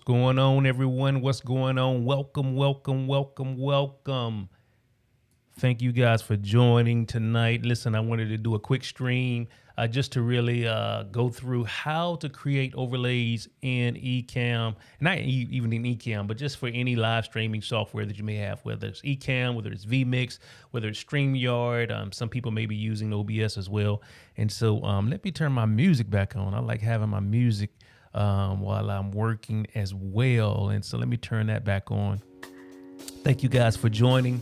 going on, everyone? What's going on? Welcome, welcome, welcome, welcome. Thank you guys for joining tonight. Listen, I wanted to do a quick stream just to really go through how to create overlays in Ecamm, not even in Ecamm, but just for any live streaming software that you may have, whether it's Ecamm, whether it's vMix, whether it's StreamYard. Some people may be using OBS as well. And so let me turn my music back on. I like having my music while I'm working as well. And so let me turn that back on. Thank you guys for joining.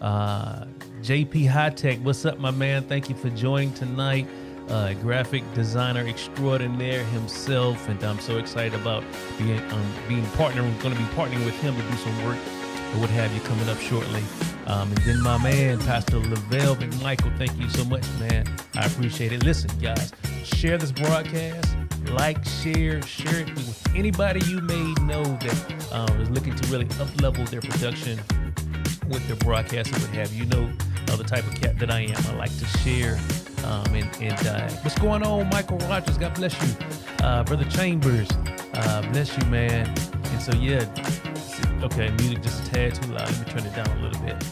JP High Tech, what's up, my man? Thank you for joining tonight. Graphic designer extraordinaire himself, and I'm so excited about being partnering. Going to be partnering with him to do some work or what have you coming up shortly. And then my man, Pastor Lavelle McMichael, thank you so much, man. I appreciate it. Listen, guys, share this broadcast. Like, share it with anybody you may know that is looking to really up-level their production with their broadcast and what have you. You know the type of cat that I am. I like to share. What's going on, Michael Rogers? God bless you. Brother Chambers, bless you, man. And so, yeah, okay, music just a tad too loud. Let me turn it down a little bit.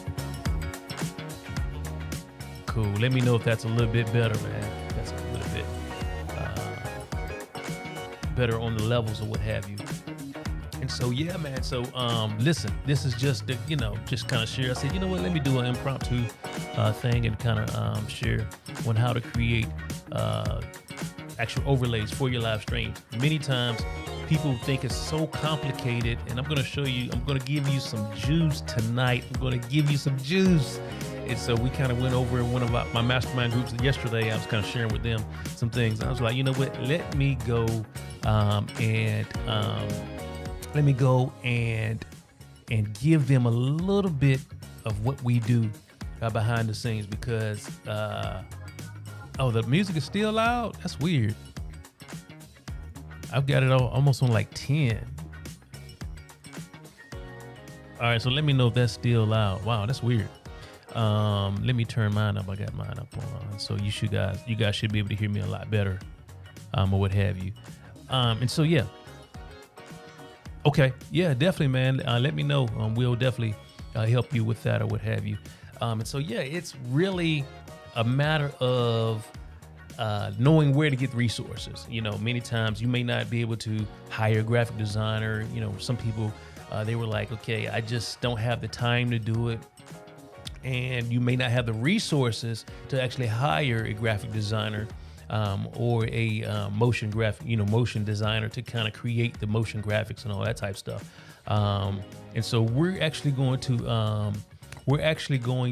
Cool. Let me know if that's a little bit better, man. That's a little bit better on the levels or what have you. And so, yeah, man. So, listen, this is just, just kind of share. I said, you know what, let me do an impromptu thing and kind of share on how to create actual overlays for your live streams. Many times people think it's so complicated, and I'm going to show you, I'm going to give you some juice tonight. I'm going to give you some juice. And so we kind of went over in one of my mastermind groups yesterday. I was kind of sharing with them some things. I was like, you know what, let me go and give them a little bit of what we do behind the scenes because, the music is still loud? That's weird. I've got it almost on like 10. All right, so let me know if that's still loud. Wow, that's weird. Let me turn mine up. I got mine up on. So you guys should be able to hear me a lot better, or what have you. And so, yeah. Okay. Yeah, definitely, man. Let me know. We'll definitely help you with that or what have you. And so, yeah, it's really a matter of knowing where to get resources. You know, many times you may not be able to hire a graphic designer. You know, some people, they were like, okay, I just don't have the time to do it. And you may not have the resources to actually hire a graphic designer or a motion designer to kind of create the motion graphics and all that type of stuff. And so we're actually going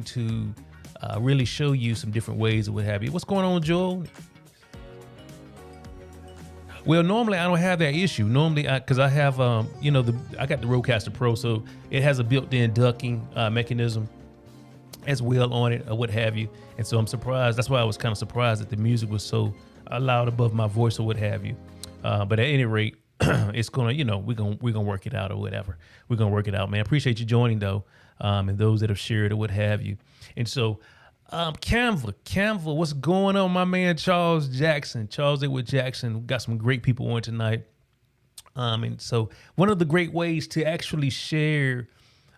to really show you some different ways of what have you. What's going on, Joel? Well, normally I don't have that issue. Normally, because I have, I got the Rodecaster Pro, so it has a built-in ducking mechanism as well on it or what have you. And so I'm surprised. That's why I was kind of surprised that the music was so loud above my voice or what have you. But at any rate, it's gonna, we're gonna work it out or whatever. We're gonna work it out, man. Appreciate you joining though, and those that have shared or what have you. And so, Canva, what's going on, my man Charles Edward Jackson? We got some great people on tonight. And so one of the great ways to actually share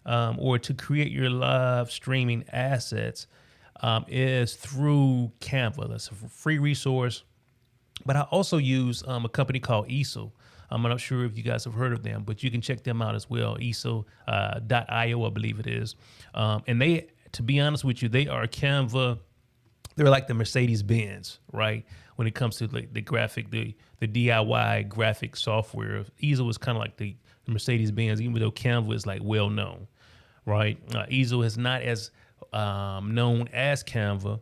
or to create your live streaming assets is through Canva. That's a free resource. But I also use a company called Easel. I'm not sure if you guys have heard of them, but you can check them out as well. Easel.io, I believe it is. And they, to be honest with you, they are Canva. They're like the Mercedes-Benz, right? When it comes to the graphic, the DIY graphic software. Easel is kind of like the Mercedes-Benz, even though Canva is like well known, right? Easel is not as known as Canva,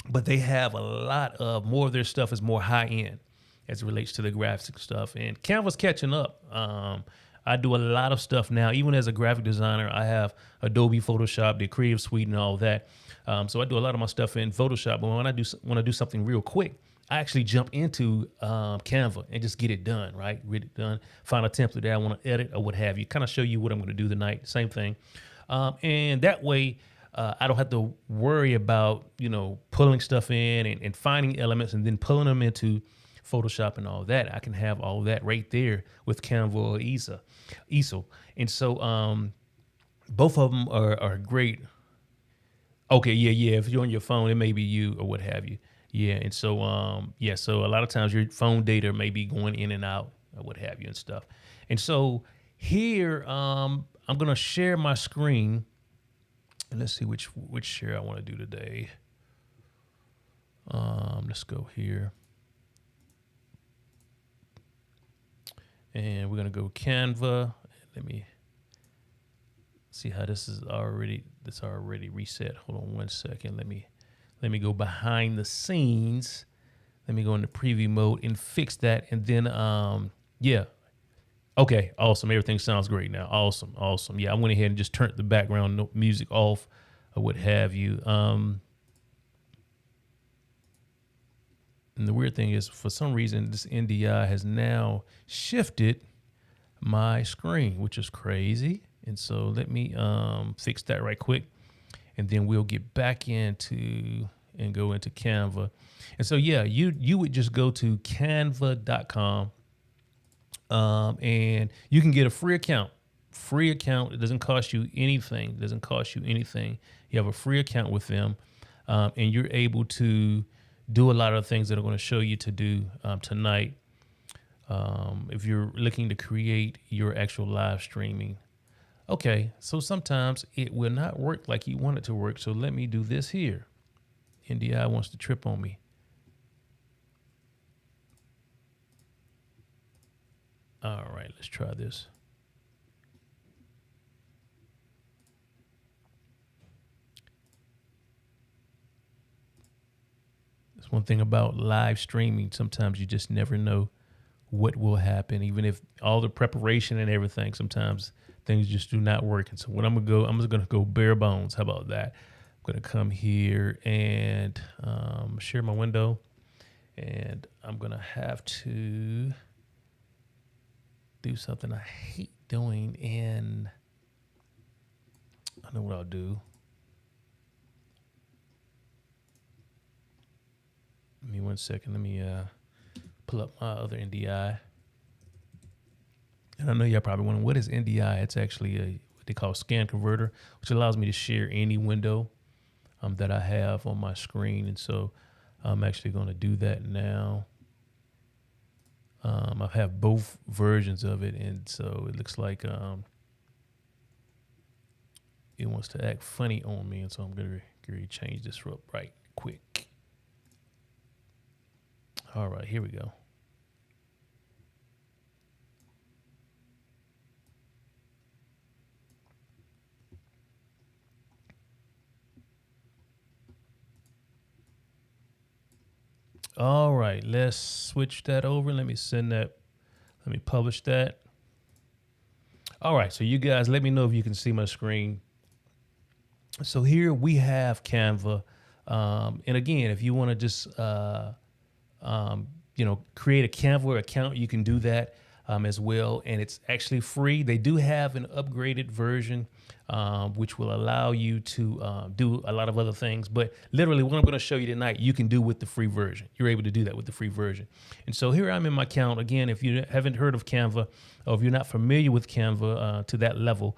but they have a lot of more of their stuff is more high end as it relates to the graphic stuff. And Canva's catching up. I do a lot of stuff now, even as a graphic designer. I have Adobe Photoshop, the Creative Suite, and all that. So I do a lot of my stuff in Photoshop. But when I do something real quick, I actually jump into Canva and just get it done, right? Get it done. Find a template that I want to edit or what have you. Kind of show you what I'm going to do tonight. Same thing. And that way, I don't have to worry about, pulling stuff in and finding elements and then pulling them into Photoshop and all that. I can have all that right there with Canva or Easel. And so both of them are great. Okay, yeah. If you're on your phone, it may be you or what have you. Yeah, and so so a lot of times your phone data may be going in and out or what have you and stuff. And so here, I'm gonna share my screen, and let's see which share I want to do today. Let's go here, and we're gonna go Canva. Let me see how this is already. This already reset. Hold on 1 second. Let me go behind the scenes. Let me go into preview mode and fix that. And then, yeah. Okay, awesome. Everything sounds great now. Awesome. Yeah, I went ahead and just turned the background music off or what have you. And the weird thing is, for some reason, this NDI has now shifted my screen, which is crazy. And so let me fix that right quick. And then we'll get back into and go into Canva. And so, yeah, you would just go to canva.com and you can get a free account. It doesn't cost you anything. You have a free account with them, and you're able to do a lot of things that I'm going to show you to do tonight. If you're looking to create your actual live streaming. Okay, so sometimes it will not work like you want it to work. So let me do this here. NDI wants to trip on me. All right, let's try this. That's one thing about live streaming. Sometimes you just never know what will happen, even if all the preparation and everything, sometimes things just do not work. And so what I'm just gonna go bare bones. How about that? I'm gonna come here and share my window, and I'm gonna have to do something I hate doing. And I know what I'll do. Give me 1 second. Let me pull up my other NDI. And I know y'all probably wondering, what is NDI? It's actually what they call scan converter, which allows me to share any window that I have on my screen. And so I'm actually going to do that now. I have both versions of it, and so it looks like it wants to act funny on me, and so I'm going to change this up right quick. All right, here we go. All right, let's switch that over. Let me publish that. All right, so you guys let me know if you can see my screen. So here we have Canva. And again, if you want to just, create a Canva account, you can do that as well. And it's actually free. They do have an upgraded version, which will allow you to do a lot of other things. But literally what I'm going to show you tonight, you can do with the free version. You're able to do that with the free version. And so here I'm in my account. Again, if you haven't heard of Canva, or if you're not familiar with Canva to that level,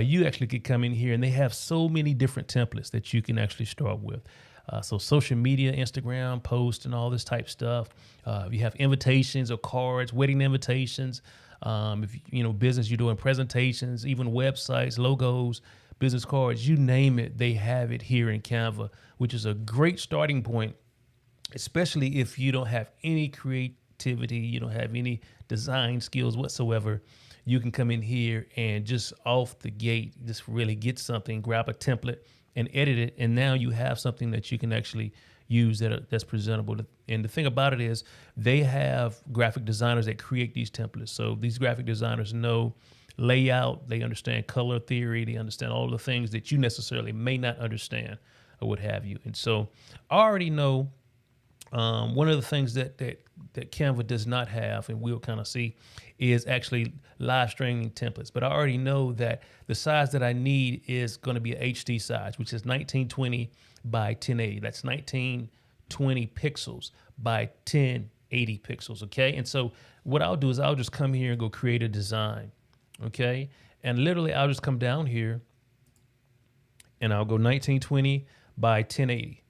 you actually could come in here, and they have so many different templates that you can actually start with. So social media, Instagram, post, and all this type stuff. You have invitations or cards, wedding invitations. If business, you're doing presentations, even websites, logos, business cards, you name it, they have it here in Canva, which is a great starting point, especially if you don't have any creativity, you don't have any design skills whatsoever. You can come in here and just off the gate, just really get something, grab a template and edit it. And now you have something that you can actually use that's presentable. And the thing about it is they have graphic designers that create these templates. So these graphic designers know layout, they understand color theory, they understand all the things that you necessarily may not understand or what have you. And so I already know one of the things that Canva does not have, and we'll kind of see, is actually live streaming templates. But I already know that the size that I need is going to be a HD size, which is 1920 by 1080. That's 1920 pixels by 80 pixels. Okay. And so what I'll do is I'll just come here and go create a design. Okay. And literally I'll just come down here and I'll go 1920 by 1080.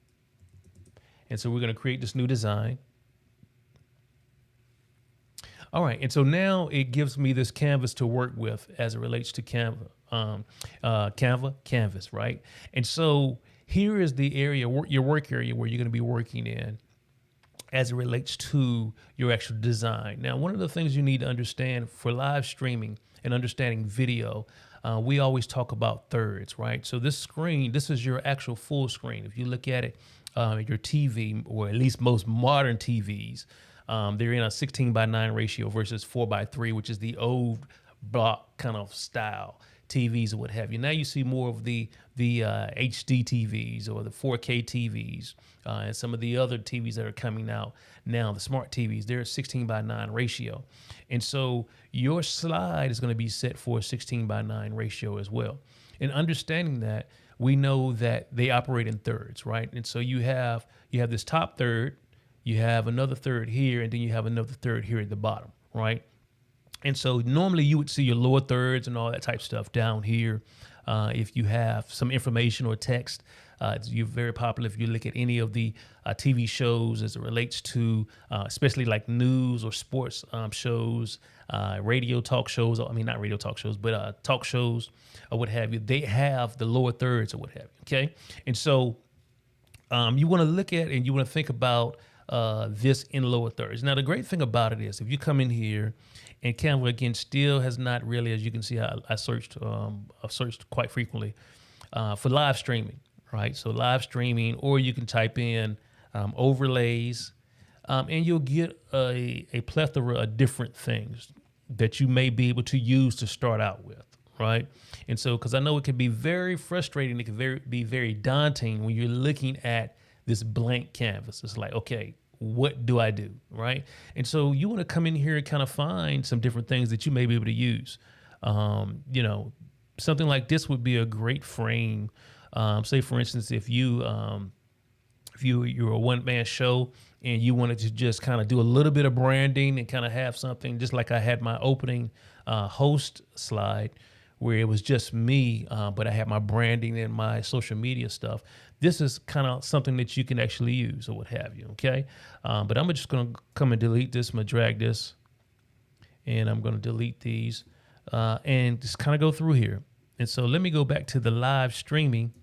And so we're going to create this new design. All right, and so now it gives me this canvas to work with as it relates to canvas, right? And so here is the area, your work area, where you're going to be working in as it relates to your actual design. Now, one of the things you need to understand for live streaming and understanding video, we always talk about thirds, right? So this screen, this is your actual full screen. If you look at it, your TV, or at least most modern TVs, they're in a 16:9 ratio versus 4:3, which is the old block kind of style TVs or what have you. Now you see more of the HD TVs or the 4K TVs and some of the other TVs that are coming out now, the smart TVs, they're a 16:9 ratio. And so your slide is going to be set for a 16:9 ratio as well. And understanding that, we know that they operate in thirds, right? And so you have this top third, you have another third here, and then you have another third here at the bottom, right? And so normally you would see your lower thirds and all that type of stuff down here. If you have some information or text, you're very popular if you look at any of the TV shows as it relates to, especially like news or sports shows, radio talk shows. I mean, not radio talk shows, but talk shows or what have you. They have the lower thirds or what have you, okay? And so you want to look at and you want to think about this in lower thirds. Now, the great thing about it is if you come in here, and Canva, again, still has not really, as you can see, I've searched quite frequently for live streaming, right? So live streaming, or you can type in overlays, and you'll get a plethora of different things that you may be able to use to start out with, right? And so, because I know it can be very frustrating, it can be very daunting when you're looking at this blank canvas. It's like, okay, what do I do, right? And so you want to come in here and kind of find some different things that you may be able to use. Something like this would be a great frame. Say, for instance, if you're a one-man show and you wanted to just kind of do a little bit of branding and kind of have something, just like I had my opening host slide where it was just me, but I had my branding and my social media stuff. This is kind of something that you can actually use or what have you, okay? But I'm just going to come and delete this. I'm going to drag this, and I'm going to delete these and just kind of go through here. And so let me go back to the live streaming.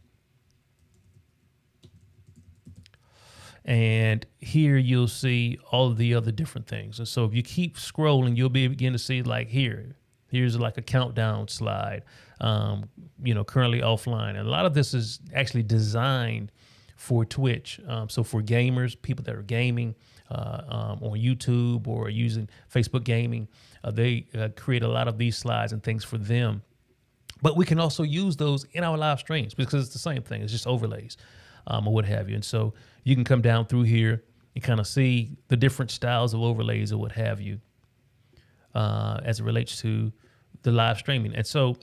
And here you'll see all of the other different things. And so if you keep scrolling, you'll begin to see like here's like a countdown slide, currently offline. And a lot of this is actually designed for Twitch. So for gamers, people that are gaming on YouTube or using Facebook gaming, they create a lot of these slides and things for them. But we can also use those in our live streams because it's the same thing. It's just overlays or what have you. And so you can come down through here and kind of see the different styles of overlays or what have you as it relates to the live streaming. And so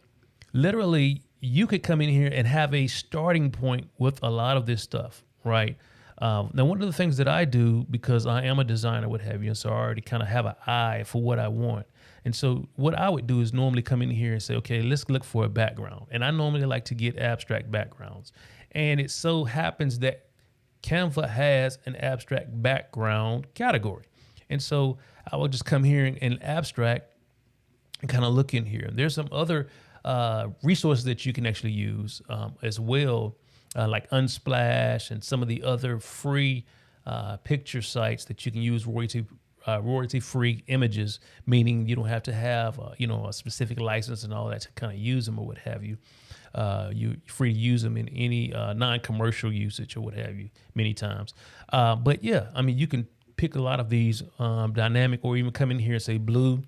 literally you could come in here and have a starting point with a lot of this stuff, right? Now, one of the things that I do, because I am a designer, what have you, and so I already kind of have an eye for what I want. And so what I would do is normally come in here and say, okay, let's look for a background. And I normally like to get abstract backgrounds. And it so happens that Canva has an abstract background category. And so I will just come here and abstract and kind of look in here. There's some other resources that you can actually use as well, like Unsplash and some of the other free picture sites that you can use royalty-free images, meaning you don't have to have a specific license and all that to kind of use them or what have you. You're free to use them in any non-commercial usage or what have you many times. But yeah, I mean, you can pick a lot of these dynamic, or even come in here and say blue,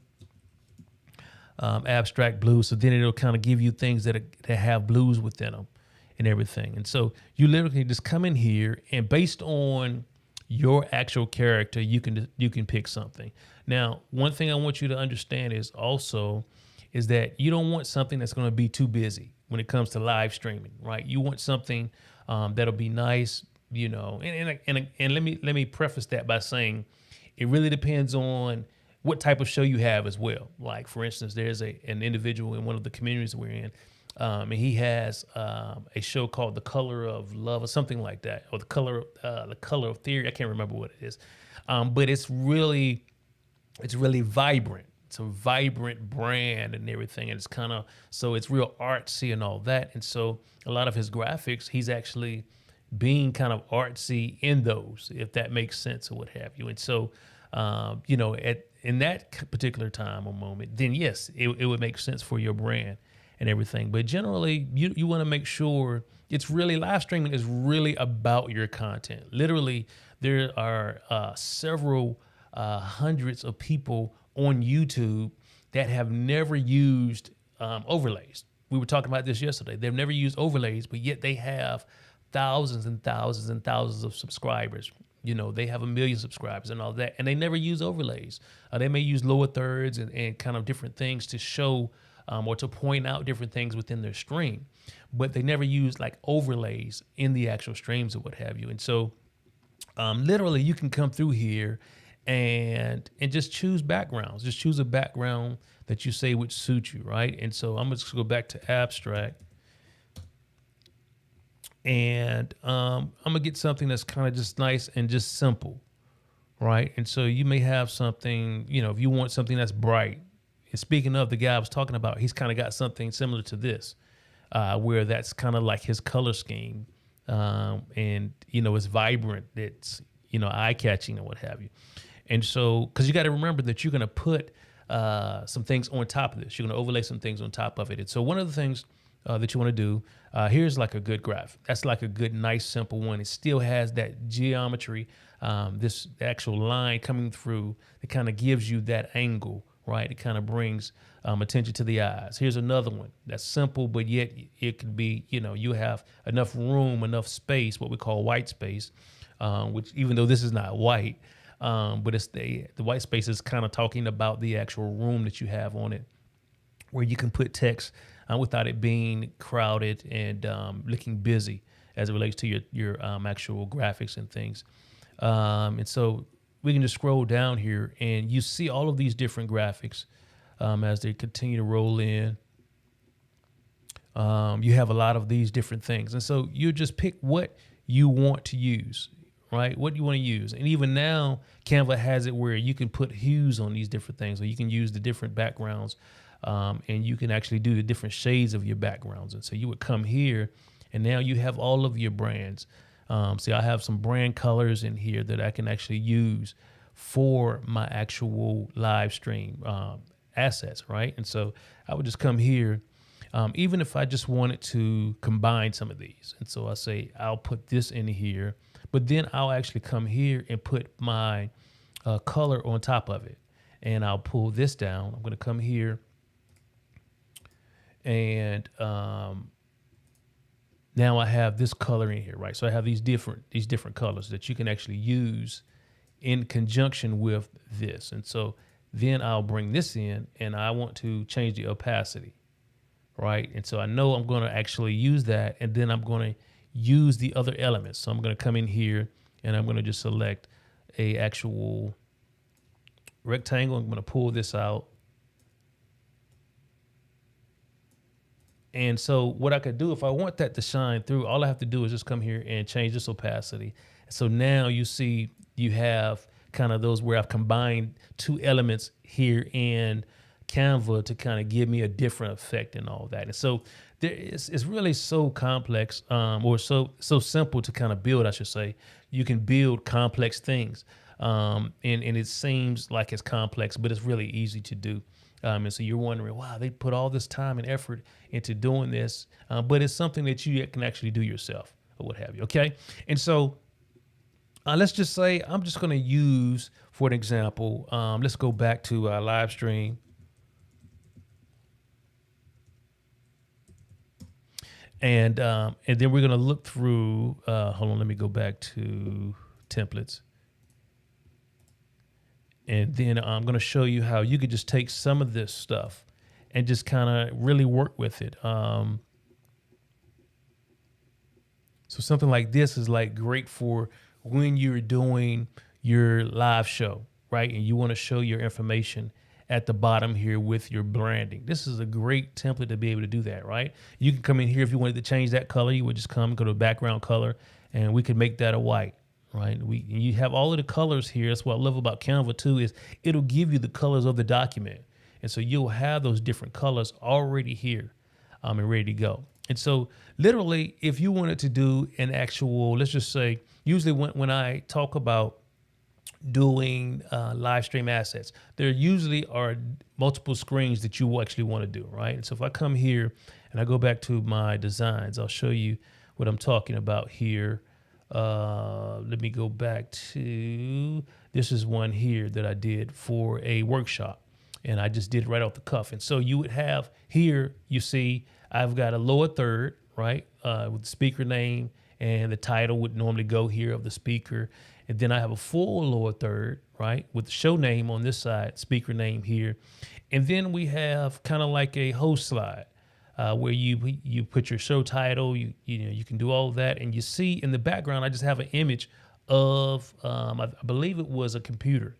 abstract blue. So then it'll kind of give you things that have blues within them and everything. And so you literally just come in here, and based on your actual character, you can pick something. Now, one thing I want you to understand is that you don't want something that's going to be too busy when it comes to live streaming, right? You want something that'll be nice, and let me preface that by saying, It really depends on what type of show you have as well. Like for instance, there's an individual in one of the communities we're in, and he has a show called The Color of Love or something like that, or the Color of Theory. I can't remember what it is, but it's really vibrant. It's a vibrant brand and everything, and it's kind of so it's real artsy and all that. And so a lot of his graphics, he's actually being kind of artsy in those, if that makes sense or what have you. And so, in that particular time or moment, then yes, it would make sense for your brand and everything. But generally, you want to make sure it's really live streaming is really about your content. Literally, there are several hundreds of people on YouTube that have never used overlays. We were talking about this yesterday. They've never used overlays, but yet they have thousands and thousands and thousands of subscribers. They have 1 million subscribers and all that, and they never use overlays. They may use lower thirds and kind of different things to show or to point out different things within their stream, but they never use like overlays in the actual streams or what have you. And so literally you can come through here and just choose backgrounds. Just choose a background that you say would suit you, right? And so I'm just gonna go back to abstract. And I'm gonna get something that's kind of just nice and just simple, right? And so you may have something, if you want something that's bright. And speaking of the guy I was talking about, he's kind of got something similar to this, where that's kind of like his color scheme, and it's vibrant, it's eye catching and what have you. And so, because you got to remember that you're gonna put some things on top of this, you're gonna overlay some things on top of it. And so one of the things that you want to do. Here's like a good graph. That's like a good, nice, simple one. It still has that geometry, this actual line coming through that kind of gives you that angle, right? It kind of brings attention to the eyes. Here's another one that's simple, but yet it could be, you have enough room, enough space, what we call white space, which even though this is not white, but it's the white space is kind of talking about the actual room that you have on it, where you can put text without it being crowded and looking busy as it relates to your actual graphics and things. And so we can just scroll down here and you see all of these different graphics as they continue to roll in. You have a lot of these different things. And so you just pick what you want to use, right? What you want to use. And even now, Canva has it where you can put hues on these different things, or you can use the different backgrounds. And you can actually do the different shades of your backgrounds. And so you would come here and now you have all of your brands. See, I have some brand colors in here that I can actually use for my actual live stream assets, right? And so I would just come here, even if I just wanted to combine some of these. And so I say, I'll put this in here, but then I'll actually come here and put my color on top of it. And I'll pull this down. I'm going to come here. And now I have this color in here, right? So I have these different colors that you can actually use in conjunction with this. And so then I'll bring this in and I want to change the opacity, right? And so I know I'm going to actually use that, and then I'm going to use the other elements. So I'm going to come in here and I'm going to just select a actual rectangle. I'm going to pull this out. And so what I could do, if I want that to shine through, all I have to do is just come here and change this opacity. So now you see you have kind of those where I've combined two elements here in Canva to kind of give me a different effect and all that. And so it's really so complex, or so simple to kind of build, I should say. You can build complex things, and it seems like it's complex, but it's really easy to do. And so you're wondering, wow, they put all this time and effort into doing this, but it's something that you can actually do yourself or what have you, okay? And so let's just say I'm just going to use, for an example, let's go back to our live stream. And then we're going to look through, hold on, let me go back to templates. And then I'm going to show you how you could just take some of this stuff and just kind of really work with it. So something like this is like great for when you're doing your live show, right? And you want to show your information at the bottom here with your branding. This is a great template to be able to do that, right? You can come in here if you wanted to change that color. You would just come, go to background color, and we could make that a white, right? You have all of the colors here. That's what I love about Canva too, is it'll give you the colors of the document. And so you'll have those different colors already here and ready to go. And so literally, if you wanted to do an actual, let's just say, usually when I talk about doing live stream assets, there usually are multiple screens that you will actually want to do, right? And so if I come here and I go back to my designs, I'll show you what I'm talking about here. Let me go back to, this is one here that I did for a workshop, and I just did it right off the cuff. And so you would have here, you see, I've got a lower third, right, with the speaker name, and the title would normally go here of the speaker. And then I have a full lower third, right, with the show name on this side, speaker name here. And then we have kind of like a host slide where you put your show title, you can do all of that. And you see in the background, I just have an image of, I believe it was a computer.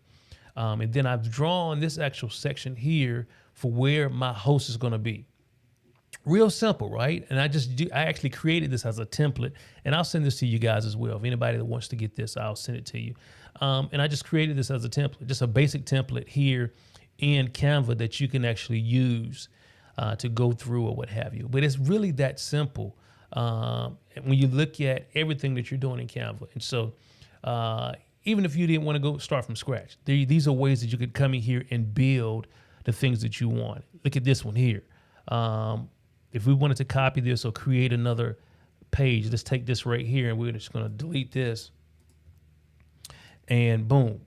And then I've drawn this actual section here for where my host is going to be. Real simple, right? And I actually created this as a template, and I'll send this to you guys as well. If anybody that wants to get this, I'll send it to you. And I just created this as a template, just a basic template here in Canva that you can actually use to go through or what have you. But it's really that simple when you look at everything that you're doing in Canva. And so even if you didn't want to go start from scratch, these are ways that you could come in here and build the things that you want. Look at this one here. If we wanted to copy this or create another page, let's take this right here and we're just going to delete this. And boom,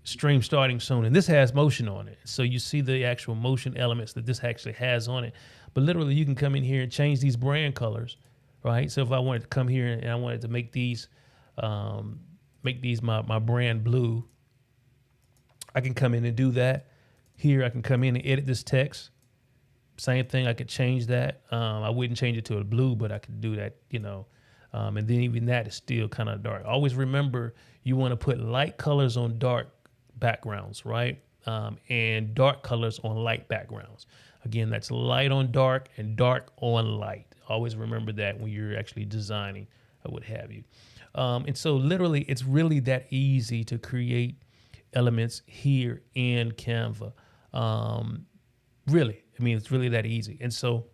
stream starting soon. And this has motion on it. So you see the actual motion elements that this actually has on it. But literally you can come in here and change these brand colors, right? So if I wanted to come here and I wanted to make these my brand blue, I can come in and do that. Here I can come in and edit this text. Same thing, I could change that. I wouldn't change it to a blue, but I could do that, and then even that is still kind of dark. Always remember, you want to put light colors on dark backgrounds, right? And dark colors on light backgrounds. Again, that's light on dark and dark on light. Always remember that when you're actually designing or what have you. And so literally, it's really that easy to create elements here in Canva. Really. I mean, it's really that easy. And so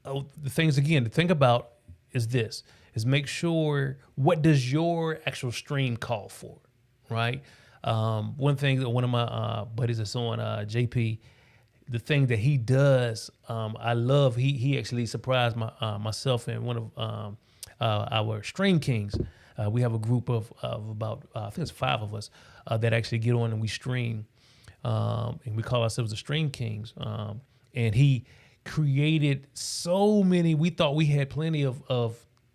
the things, again, to think about is this, is make sure, what does your actual stream call for, right? One thing that one of my buddies that's on, JP, the thing that he does, I love, he actually surprised myself and one of our Stream Kings. We have a group of about, I think it's 5 of us that actually get on and we stream. And we call ourselves the Stream Kings. And he created so many, we thought we had plenty of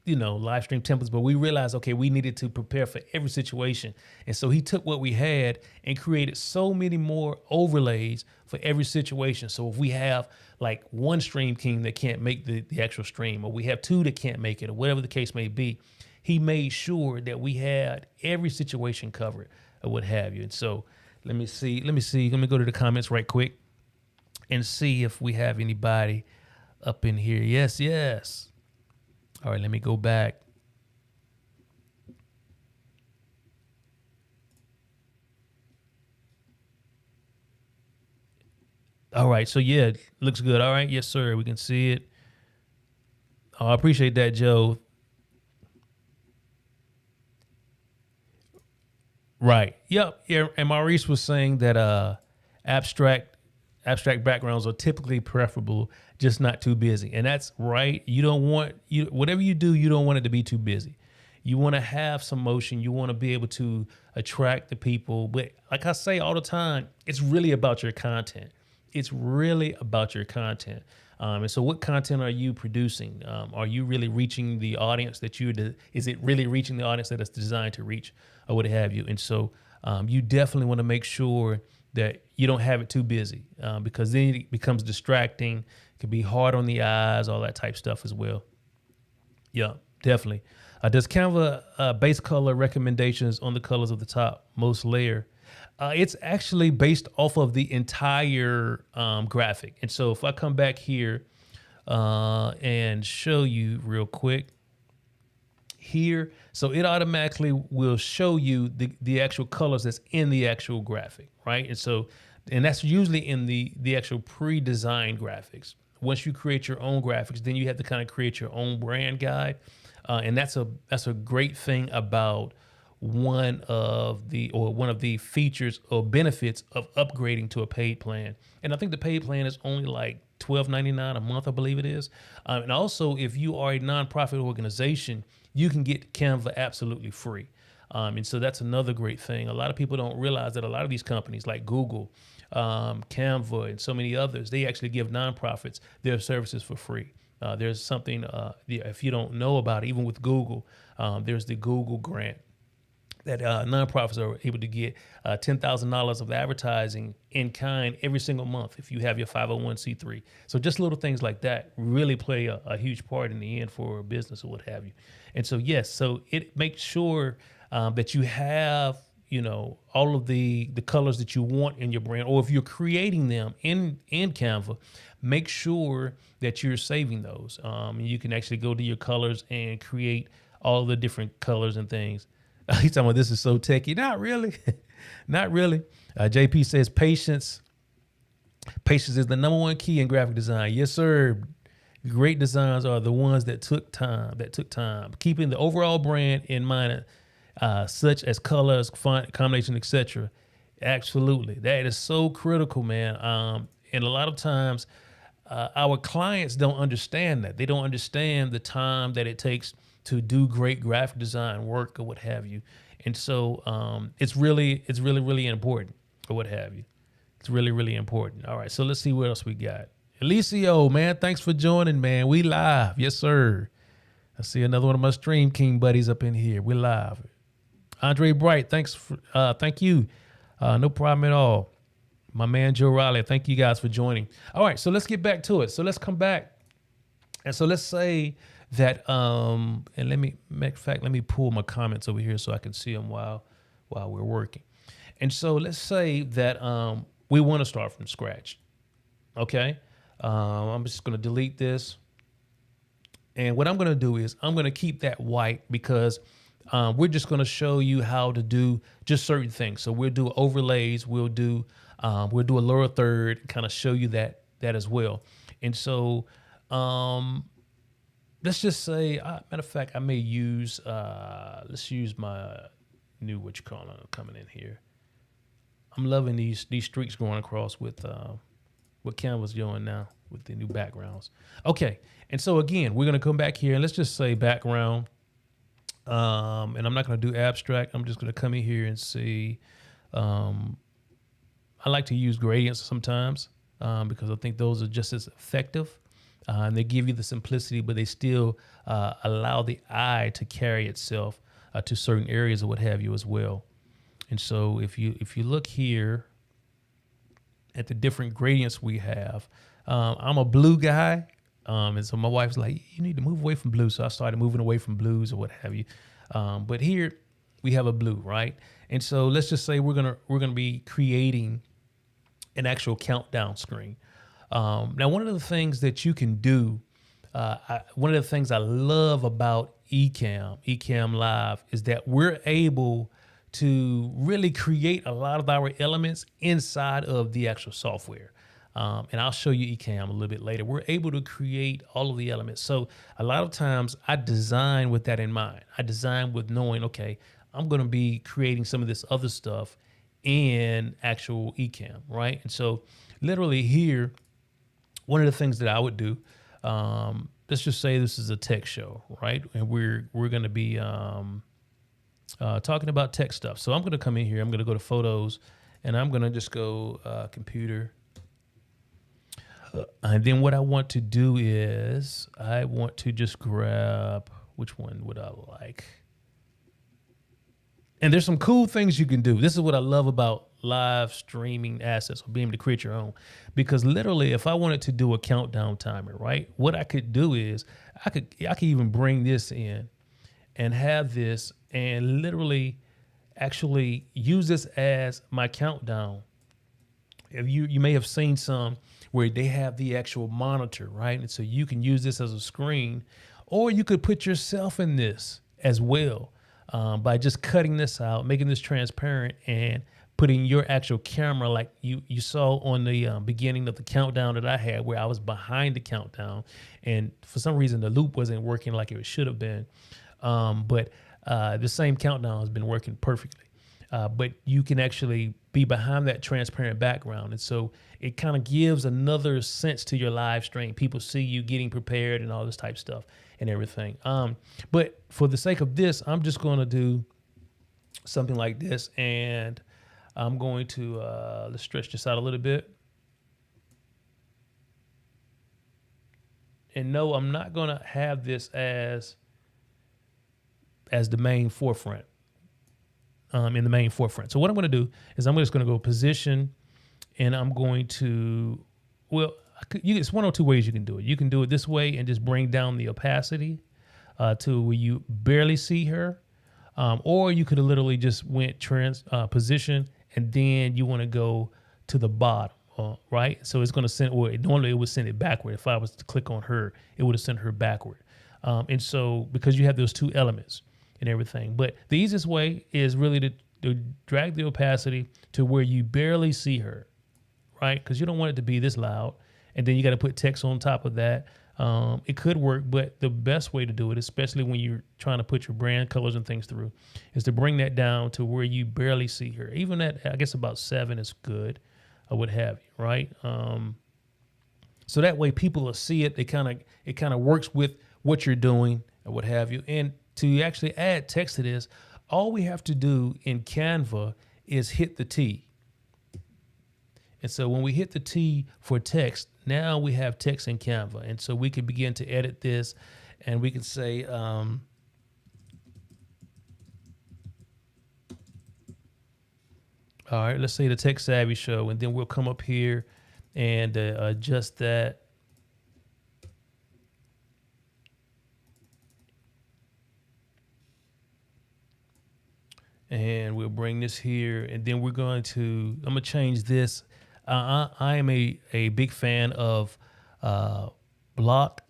live stream templates, but we realized, okay, we needed to prepare for every situation. And so he took what we had and created so many more overlays for every situation. So if we have like one Stream King that can't make the actual stream, or we have 2 that can't make it, or whatever the case may be, he made sure that we had every situation covered or what have you. And so let me go to the comments right quick and see if we have anybody up in here. Yes. All right, let me go back. All right, so yeah, looks good. All right, yes, sir, we can see it. Oh, I appreciate that, Joe. Right. Yep. Yeah. And Maurice was saying that abstract backgrounds are typically preferable, just not too busy. And that's right. You don't want whatever you do, you don't want it to be too busy. You want to have some motion. You want to be able to attract the people. But like I say all the time, it's really about your content. It's really about your content. And so what content are you producing? Are you really reaching the audience that is it really reaching the audience that it's designed to reach or what have you? And so you definitely want to make sure that you don't have it too busy because then it becomes distracting. It can be hard on the eyes, all that type stuff as well. Yeah, definitely. Does Canva base color recommendations on the colors of the top most layer It's actually based off of the entire graphic. And so if I come back here and show you real quick here, so it automatically will show you the actual colors that's in the actual graphic, right? And so, and that's usually in the actual pre-designed graphics. Once you create your own graphics, then you have to kind of create your own brand guide. And that's a great thing about one of the features or benefits of upgrading to a paid plan. And I think the paid plan is only like $12.99 a month, I believe it is. And also, if you are a nonprofit organization, you can get Canva absolutely free. And so that's another great thing. A lot of people don't realize that a lot of these companies like Google, Canva, and so many others, they actually give nonprofits their services for free. There's something, if you don't know about it, even with Google, there's the Google grant that nonprofits are able to get $10,000 of advertising in kind every single month if you have your 501c3. So just little things like that really play a huge part in the end for a business or what have you. And so, yes, so it makes sure that you have, all of the colors that you want in your brand, or if you're creating them in Canva, make sure that you're saving those. You can actually go to your colors and create all the different colors and things. He's talking about this is so techy. Not really. Not really. JP says patience. Patience is the number one key in graphic design. Yes, sir. Great designs are the ones that took time. Keeping the overall brand in mind, such as colors, font, combination, etc. Absolutely. That is so critical, man. And a lot of times our clients don't understand that. They don't understand the time that it takes to do great graphic design work or what have you. And so it's really important or what have you. It's really, really important. All right, so let's see what else we got. Alicio, man, thanks for joining, man. We live. Yes, sir. I see another one of my Stream King buddies up in here. We're live. Andre Bright, thank you. No problem at all. My man, Joe Riley, thank you guys for joining. All right, so let's get back to it. So let's come back. And so let's say that, and let me pull my comments over here so I can see them while we're working. And so let's say that we want to start from scratch. Okay. I'm just going to delete this. And what I'm going to do is I'm going to keep that white because we're just going to show you how to do just certain things. So we'll do overlays. We'll do a lower third, kind of show you that as well. And so, let's just say, matter of fact, I may use, let's use my new, coming in here. I'm loving these streaks going across with what Canva's doing now with the new backgrounds. Okay, and so again, we're gonna come back here and let's just say background. And I'm not gonna do abstract. I'm just gonna come in here and see. I like to use gradients sometimes because I think those are just as effective. And they give you the simplicity, but they still allow the eye to carry itself to certain areas or what have you as well. And so if you look here at the different gradients we have, I'm a blue guy. And so my wife's like, you need to move away from blue. So I started moving away from blues or what have you. But here we have a blue, right? And so let's just say we're gonna be creating an actual countdown screen. Now, one of the things that you can do, one of the things I love about Ecamm Live is that we're able to really create a lot of our elements inside of the actual software. And I'll show you Ecamm a little bit later. We're able to create all of the elements. So a lot of times I design with that in mind. I design with knowing, okay, I'm going to be creating some of this other stuff in actual Ecamm, right? And so literally here, one of the things that I would do, let's just say this is a tech show, right? And we're going to be talking about tech stuff. So I'm going to come in here. I'm going to go to photos, and I'm going to just go computer. And then what I want to do is I want to just grab, which one would I like? And there's some cool things you can do. This is what I love about live streaming assets or being able to create your own. Because literally, if I wanted to do a countdown timer, right, what I could do is I could even bring this in and have this and literally actually use this as my countdown. If you may have seen some where they have the actual monitor, right? And so you can use this as a screen, or you could put yourself in this as well, by just cutting this out, making this transparent, and putting your actual camera, like you saw on the beginning of the countdown that I had, where I was behind the countdown, and for some reason the loop wasn't working like it should have been. But the same countdown has been working perfectly. But you can actually be behind that transparent background. And so it kind of gives another sense to your live stream. People see you getting prepared and all this type of stuff and everything. But for the sake of this, I'm just going to do something like this. And I'm going to, let's stretch this out a little bit. And no, I'm not going to have this as the main forefront. In the main forefront. So what I'm going to do is I'm just going to go position, and I'm going to, well, it's one or two ways you can do it. You can do it this way and just bring down the opacity to where you barely see her, or you could have literally just went position, and then you want to go to the bottom, right? So it's going to send, or normally it would send it backward. If I was to click on her, it would have sent her backward. And so because you have those two elements and everything. But the easiest way is really to drag the opacity to where you barely see her, right? Because you don't want it to be this loud. And then you got to put text on top of that. It could work, but the best way to do it, especially when you're trying to put your brand colors and things through, is to bring that down to where you barely see her. Even at, I guess, about 7 is good, or what have you, right? So that way people will see it. It kind of works with what you're doing or what have you. And to actually add text to this, all we have to do in Canva is hit the T. And so when we hit the T for text, now we have text in Canva. And so we can begin to edit this, and we can say, all right, let's say the Tech Savvy Show, and then we'll come up here and adjust that. And we'll bring this here, and then I'm going to change this. I am a big fan of block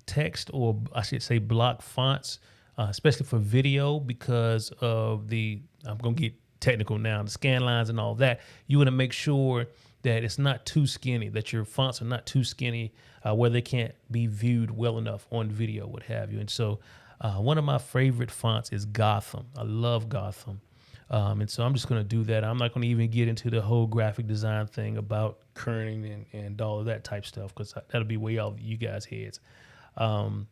text, or I should say block fonts, especially for video, because of I'm going to get technical now, the scan lines and all that. You want to make sure that it's not too skinny, that your fonts are not too skinny, where they can't be viewed well enough on video, what have you. And so one of my favorite fonts is Gotham. I love Gotham. And so I'm just going to do that. I'm not going to even get into the whole graphic design thing about kerning and all of that type stuff, because that'll be way off you guys' heads. And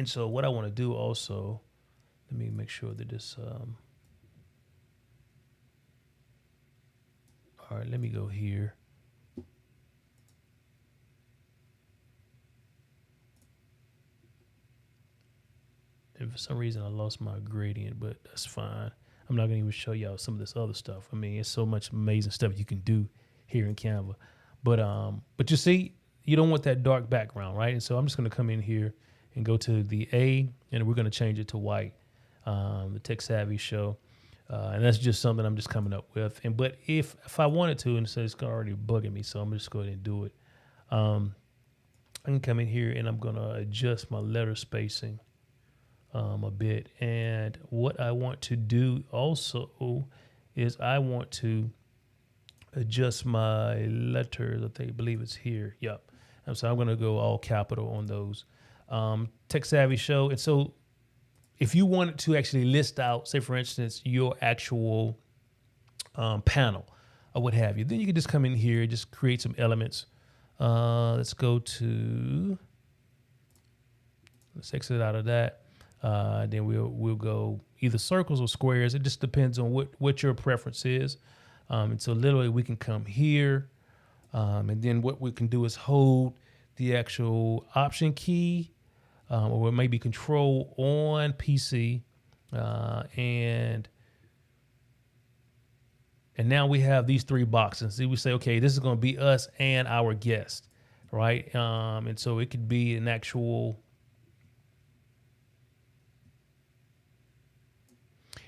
so what I want to do also, let me make sure that this, all right, let me go here. And for some reason I lost my gradient, but that's fine. I'm not gonna even show y'all some of this other stuff. I mean, it's so much amazing stuff you can do here in Canva. But you see, you don't want that dark background, right? And so I'm just gonna come in here and go to the A, and we're gonna change it to white, the Tech Savvy Show. And that's just something I'm just coming up with. But if I wanted to, and so it's already bugging me, so I'm just going to do it. I can come in here and I'm gonna adjust my letter spacing a bit. And what I want to do also is I want to adjust my letters. I believe it's here. Yep. And so I'm going to go all capital on those. Tech Savvy Show. And so if you wanted to actually list out, say for instance, your actual panel or what have you, then you can just come in here, just create some elements. Let's exit out of that. Then we'll go either circles or squares. It just depends on what your preference is. And so literally we can come here, and then what we can do is hold the actual Option key, or maybe Control on PC, and now we have these three boxes. See, we say, okay, this is going to be us and our guest, right? And so it could be an actual.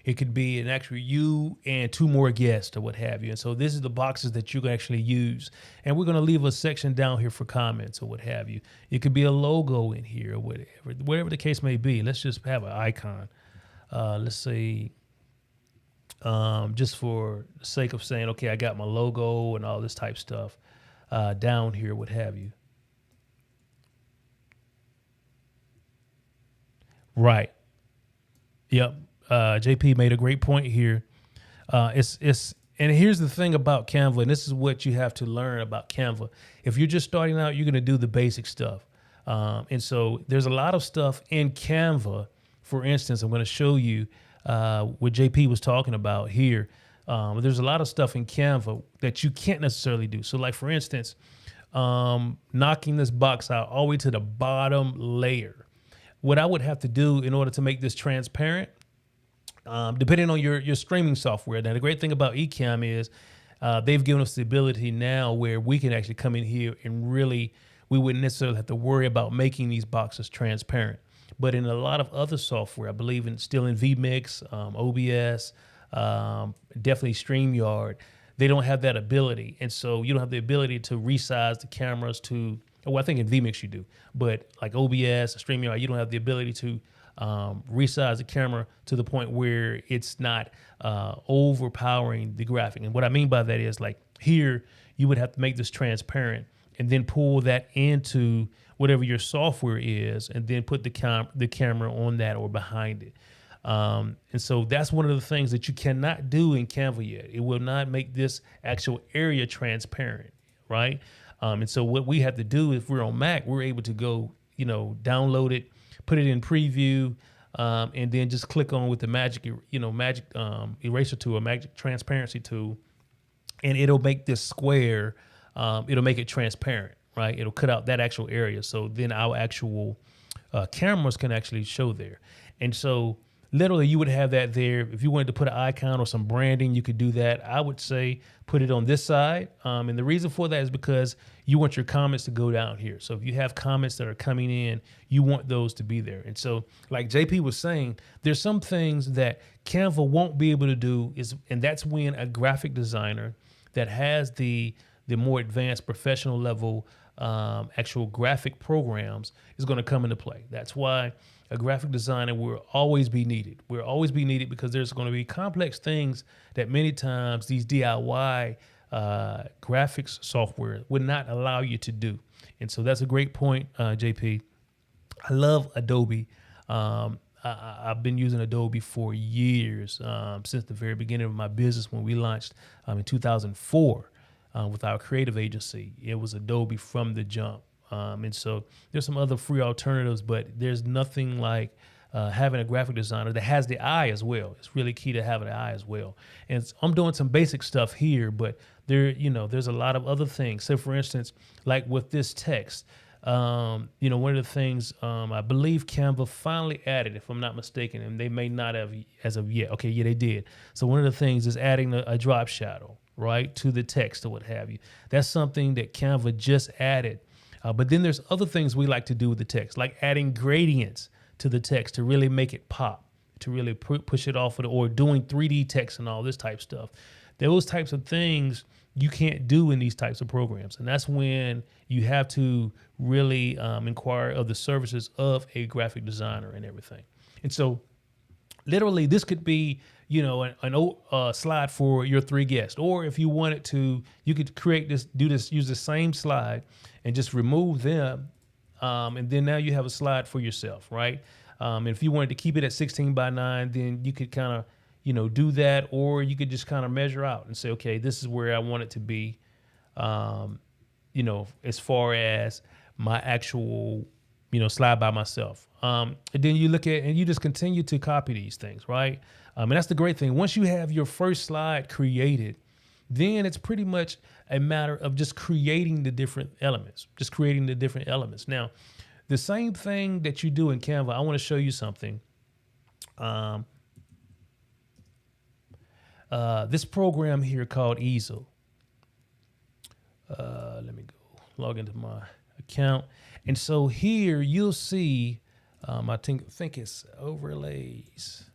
It could be an actual you and two more guests or what have you. And so this is the boxes that you can actually use. And we're going to leave a section down here for comments or what have you. It could be a logo in here or whatever the case may be. Let's just have an icon. Let's say, just for the sake of saying, okay, I got my logo and all this type stuff down here, what have you. Right. Yep. JP made a great point here. And here's the thing about Canva, and this is what you have to learn about Canva. If you're just starting out, you're going to do the basic stuff. And so there's a lot of stuff in Canva. For instance, I'm going to show you what JP was talking about here. There's a lot of stuff in Canva that you can't necessarily do. So like, for instance, knocking this box out all the way to the bottom layer. What I would have to do in order to make this transparent, depending on your streaming software. Now, the great thing about Ecamm is they've given us the ability now where we can actually come in here and really, we wouldn't necessarily have to worry about making these boxes transparent. But in a lot of other software, I believe still in vMix, OBS, definitely StreamYard, they don't have that ability. And so you don't have the ability to resize the cameras to, well, I think in vMix you do, but like OBS, StreamYard, you don't have the ability to resize the camera to the point where it's not overpowering the graphic. And what I mean by that is, like, here, you would have to make this transparent and then pull that into whatever your software is and then put the camera on that or behind it. And so that's one of the things that you cannot do in Canva yet. It will not make this actual area transparent, right? And so what we have to do, if we're on Mac, we're able to go, download it, put it in preview, and then just click on with the magic eraser tool, or magic transparency tool, and it'll make this square, it'll make it transparent, right? It'll cut out that actual area. So then our actual cameras can actually show there. And so literally you would have that there. If you wanted to put an icon or some branding, you could do that. I would say put it on this side. And the reason for that is because you want your comments to go down here. So if you have comments that are coming in, you want those to be there. And so like JP was saying, there's some things that Canva won't be able to do, and that's when a graphic designer that has the more advanced professional level actual graphic programs is going to come into play. That's why a graphic designer will always be needed. Will always be needed because there's going to be complex things that many times these DIY graphics software would not allow you to do. And so that's a great point, JP. I love Adobe. I've been using Adobe for years, since the very beginning of my business when we launched in 2004 with our creative agency. It was Adobe from the jump. And so there's some other free alternatives, but there's nothing like having a graphic designer that has the eye as well. It's really key to having the eye as well. And I'm doing some basic stuff here, but there's a lot of other things. So for instance, like with this text, one of the things I believe Canva finally added, if I'm not mistaken, and they may not have as of yet. Okay, yeah, they did. So one of the things is adding a drop shadow, right, to the text or what have you. That's something that Canva just added. But then there's other things we like to do with the text, like adding gradients to the text to really make it pop, to really push it off, or doing 3D text and all this type stuff. Those types of things you can't do in these types of programs. And that's when you have to really inquire of the services of a graphic designer and everything. And so literally this could be, an slide for your 3 guests. Or if you wanted to, you could use the same slide and just remove them. And then now you have a slide for yourself, right? And if you wanted to keep it at 16 by 9, then you could kind of, do that, or you could just kind of measure out and say, okay, this is where I want it to be, as far as my actual, slide by myself. And then you look at, and you just continue to copy these things, right? And that's the great thing. Once you have your first slide created, then it's pretty much a matter of just creating the different elements, Now, the same thing that you do in Canva, I want to show you something. This program here called Easel. Let me go log into my account. And so here you'll see, I think it's overlays.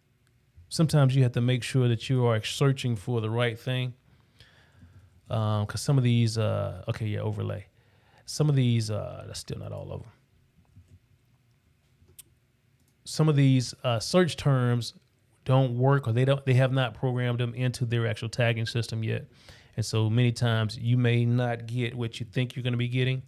sometimes you have to make sure that you are searching for the right thing. Because some of these, okay, yeah, overlay. Some of these, that's still not all of them. Some of these search terms don't work, or they have not programmed them into their actual tagging system yet. And so many times you may not get what you think you're going to be getting.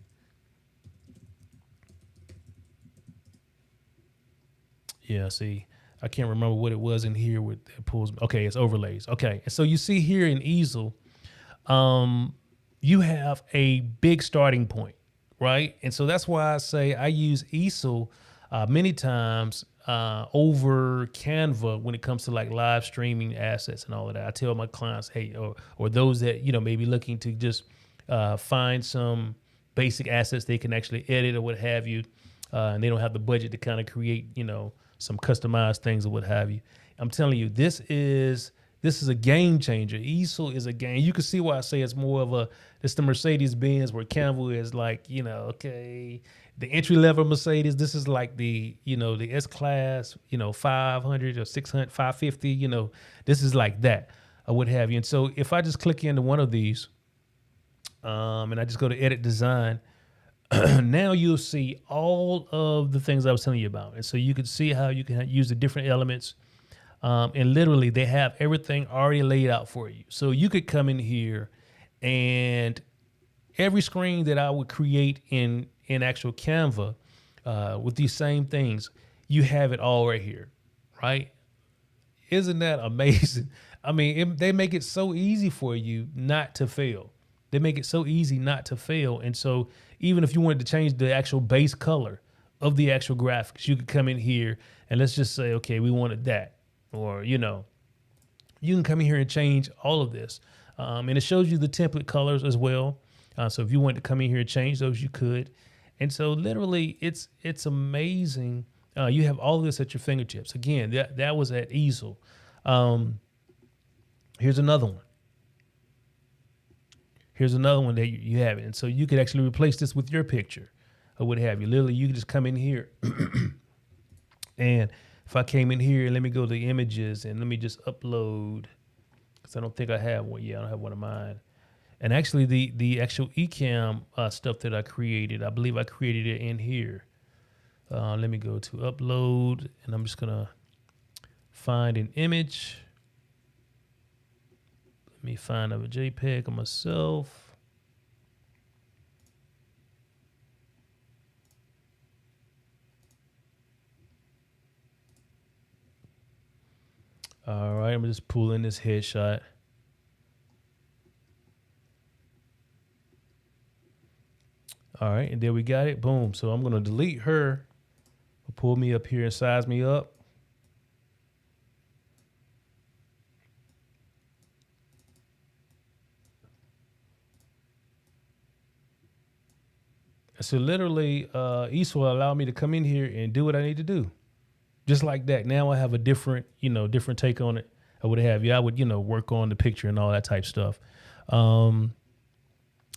Yeah, see, I can't remember what it was in here with it pulls. Okay, it's overlays. Okay, and so you see here in easel, you have a big starting point, right? And so that's why I say I use easel many times over Canva when it comes to like live streaming assets and all of that. I tell my clients, hey, or those that, you know, maybe looking to just find some basic assets they can actually edit or what have you, and they don't have the budget to kind of create, you know, some customized things or what have you. I'm telling you, this is a game changer. Easel is a game. You can see why I say it's more of it's the Mercedes Benz, where Canva is like, you know, okay, the entry level Mercedes. This is like the, you know, the S class, you know, 500 or 600, 550, you know, this is like that or what have you. And so if I just click into one of these, and I just go to edit design, now you'll see all of the things I was telling you about. And so you can see how you can use the different elements. And literally they have everything already laid out for you. So you could come in here and every screen that I would create in actual Canva with these same things, you have it all right here, right? Isn't that amazing? I mean, they make it so easy for you not to fail. They make it so easy not to fail. And so even if you wanted to change the actual base color of the actual graphics, you could come in here and let's just say, okay, we wanted that. Or, you know, you can come in here and change all of this. And it shows you the template colors as well. So if you wanted to come in here and change those, you could. And so literally it's amazing. You have all of this at your fingertips. Again, that was at easel. Here's another one. Here's another one that you have it. And so you could actually replace this with your picture or what have you. Literally, you can just come in here. And if I came in here, let me go to the images and let me just upload, because I don't think I have one. Yeah, I don't have one of mine. And actually the actual eCam stuff that I created, I believe I created it in here. Let me go to upload, and I'm just going to find an image. Let me find a JPEG of myself. All right, I'm just pulling this headshot. All right, and there we got it. Boom. So I'm going to delete her. Pull me up here and size me up. So literally, East will allow me to come in here and do what I need to do. Just like that. Now I have a different take on it. I would have you. I would, work on the picture and all that type stuff. And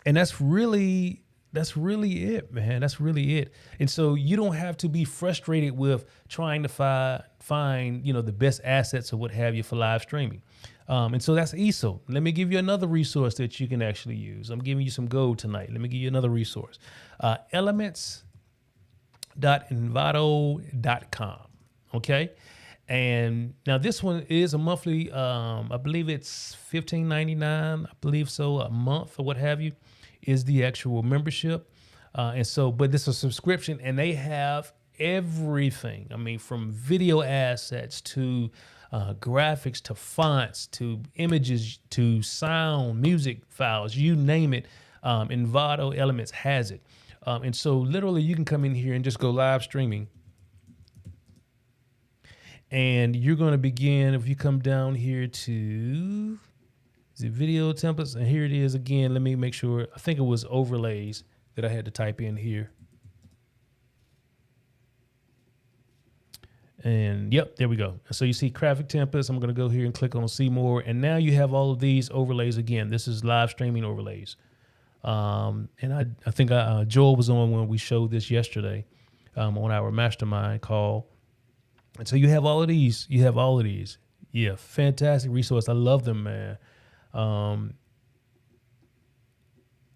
that's really it, man. That's really it. And so you don't have to be frustrated with trying to find the best assets or what have you for live streaming. And so that's ESO. Let me give you another resource that you can actually use. I'm giving you some gold tonight. Let me give you another resource. Elements.envato.com. Okay. And now this one is a monthly, I believe it's $15.99. I believe so, a month or what have you is the actual membership. And so, but this is a subscription and they have everything. I mean, from video assets to graphics to fonts to images to sound, music files, you name it. Envato Elements has it. And so literally you can come in here and just go live streaming. And you're going to begin, if you come down here to the video templates, and here it is again. Let me make sure. I think it was overlays that I had to type in here. And yep, there we go. So you see graphic templates. I'm going to go here and click on see more. And now you have all of these overlays again. This is live streaming overlays. And I think Joel was on when we showed this yesterday on our mastermind call. And so you have all of these. You have all of these. Yeah, fantastic resource. I love them, man. Um,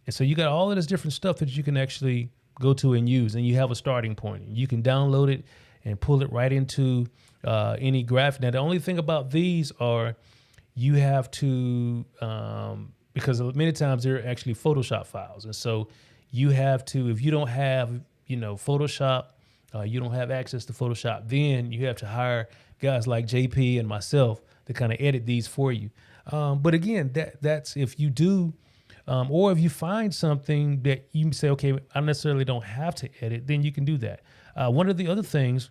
and so you got all of this different stuff that you can actually go to and use, and you have a starting point. You can download it and pull it right into any graphic. Now, the only thing about these are you have to, because many times they're actually Photoshop files, and so you have to, if you don't have, Photoshop, you don't have access to Photoshop, then you have to hire guys like JP and myself to kind of edit these for you. But again, that's if you do. Or if you find something that you say, okay, I necessarily don't have to edit, then you can do that. One of the other things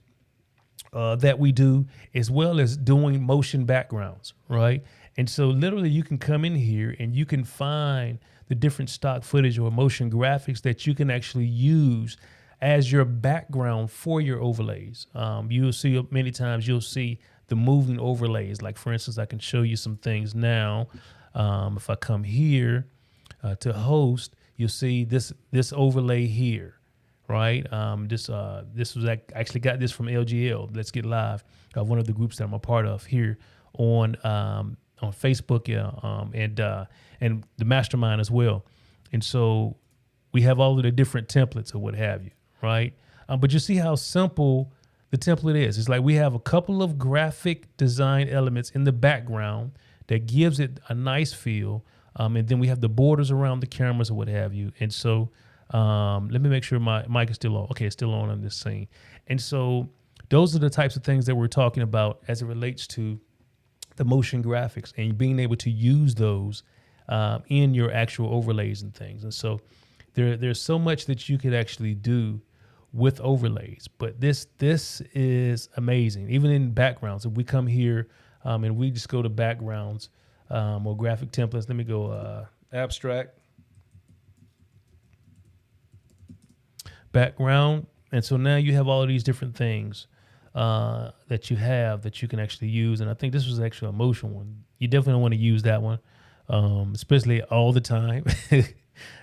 that we do as well as doing motion backgrounds, right? And so literally you can come in here and you can find the different stock footage or motion graphics that you can actually use as your background for your overlays. You'll see many times you'll see the moving overlays. Like for instance, I can show you some things now. If I come here, to host, you'll see this overlay here, right? This was actually got this from LGL. Let's Get Live, one of the groups that I'm a part of here on Facebook, and the mastermind as well. And so we have all of the different templates or what have you, right? But you see how simple the template is. It's like we have a couple of graphic design elements in the background that gives it a nice feel. And then we have the borders around the cameras or what have you. And so let me make sure my mic is still on. Okay, it's still on this scene. And so those are the types of things that we're talking about as it relates to the motion graphics and being able to use those in your actual overlays and things. And so there's so much that you could actually do with overlays. But this is amazing. Even in backgrounds, if we come here and we just go to backgrounds, or graphic templates. Let me go abstract, background. And so now you have all of these different things that you have that you can actually use. And I think this was actually a motion one. You definitely want to use that one, especially all the time.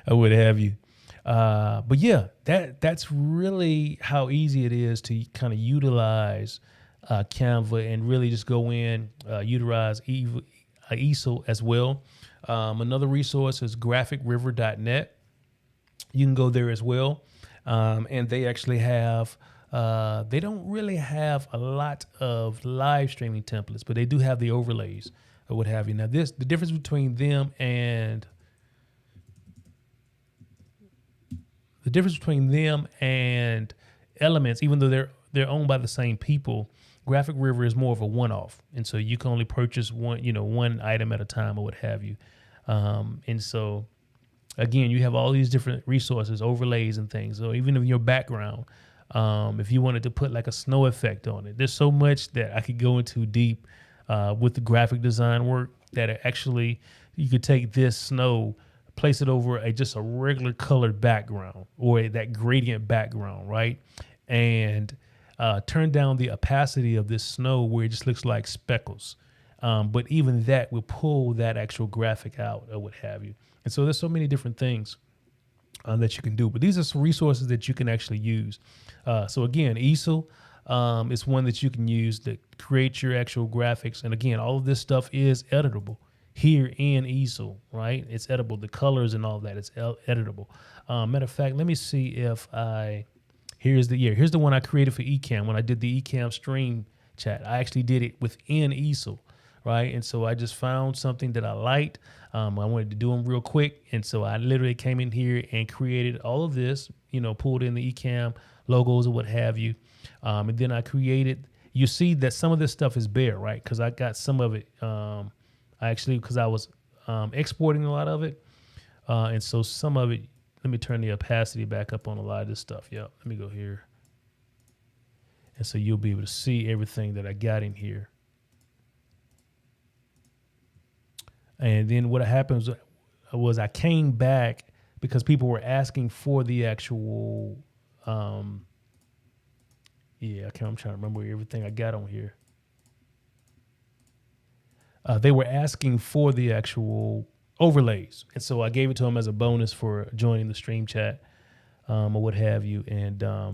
I would have you. But yeah, that's really how easy it is to kind of utilize Canva and really just go in, utilize easel as well. Another resource is graphicriver.net. You can go there as well. And they actually have, they don't really have a lot of live streaming templates, but they do have the overlays or what have you. Now the difference between them and Elements, even though they're owned by the same people, Graphic River is more of a one-off, and so you can only purchase one item at a time or what have you. And so, again, you have all these different resources, overlays, and things. So even in your background, if you wanted to put like a snow effect on it, there's so much that I could go into deep with the graphic design work that actually you could take this snow, place it over just a regular colored background or that gradient background, right? And turn down the opacity of this snow where it just looks like speckles. But even that will pull that actual graphic out or what have you. And so there's so many different things that you can do. But these are some resources that you can actually use. So again, easel is one that you can use to create your actual graphics. And again, all of this stuff is editable here in easel, right? It's editable. The colors and all of that, it's editable. Matter of fact, let me see if here's the one I created for Ecamm. When I did the Ecamm stream chat, I actually did it within easel, right? And so I just found something that I liked. I wanted to do them real quick. And so I literally came in here and created all of this, pulled in the Ecamm logos or what have you. And then I created, you see that some of this stuff is bare, right? Because I got some of it, because I was exporting a lot of it. And so some of it, let me turn the opacity back up on a lot of this stuff. Yep, let me go here. And so you'll be able to see everything that I got in here. And then what happens was I came back because people were asking for the actual, I'm trying to remember everything I got on here. They were asking for the actual overlays. And so I gave it to them as a bonus for joining the stream chat or what have you. And let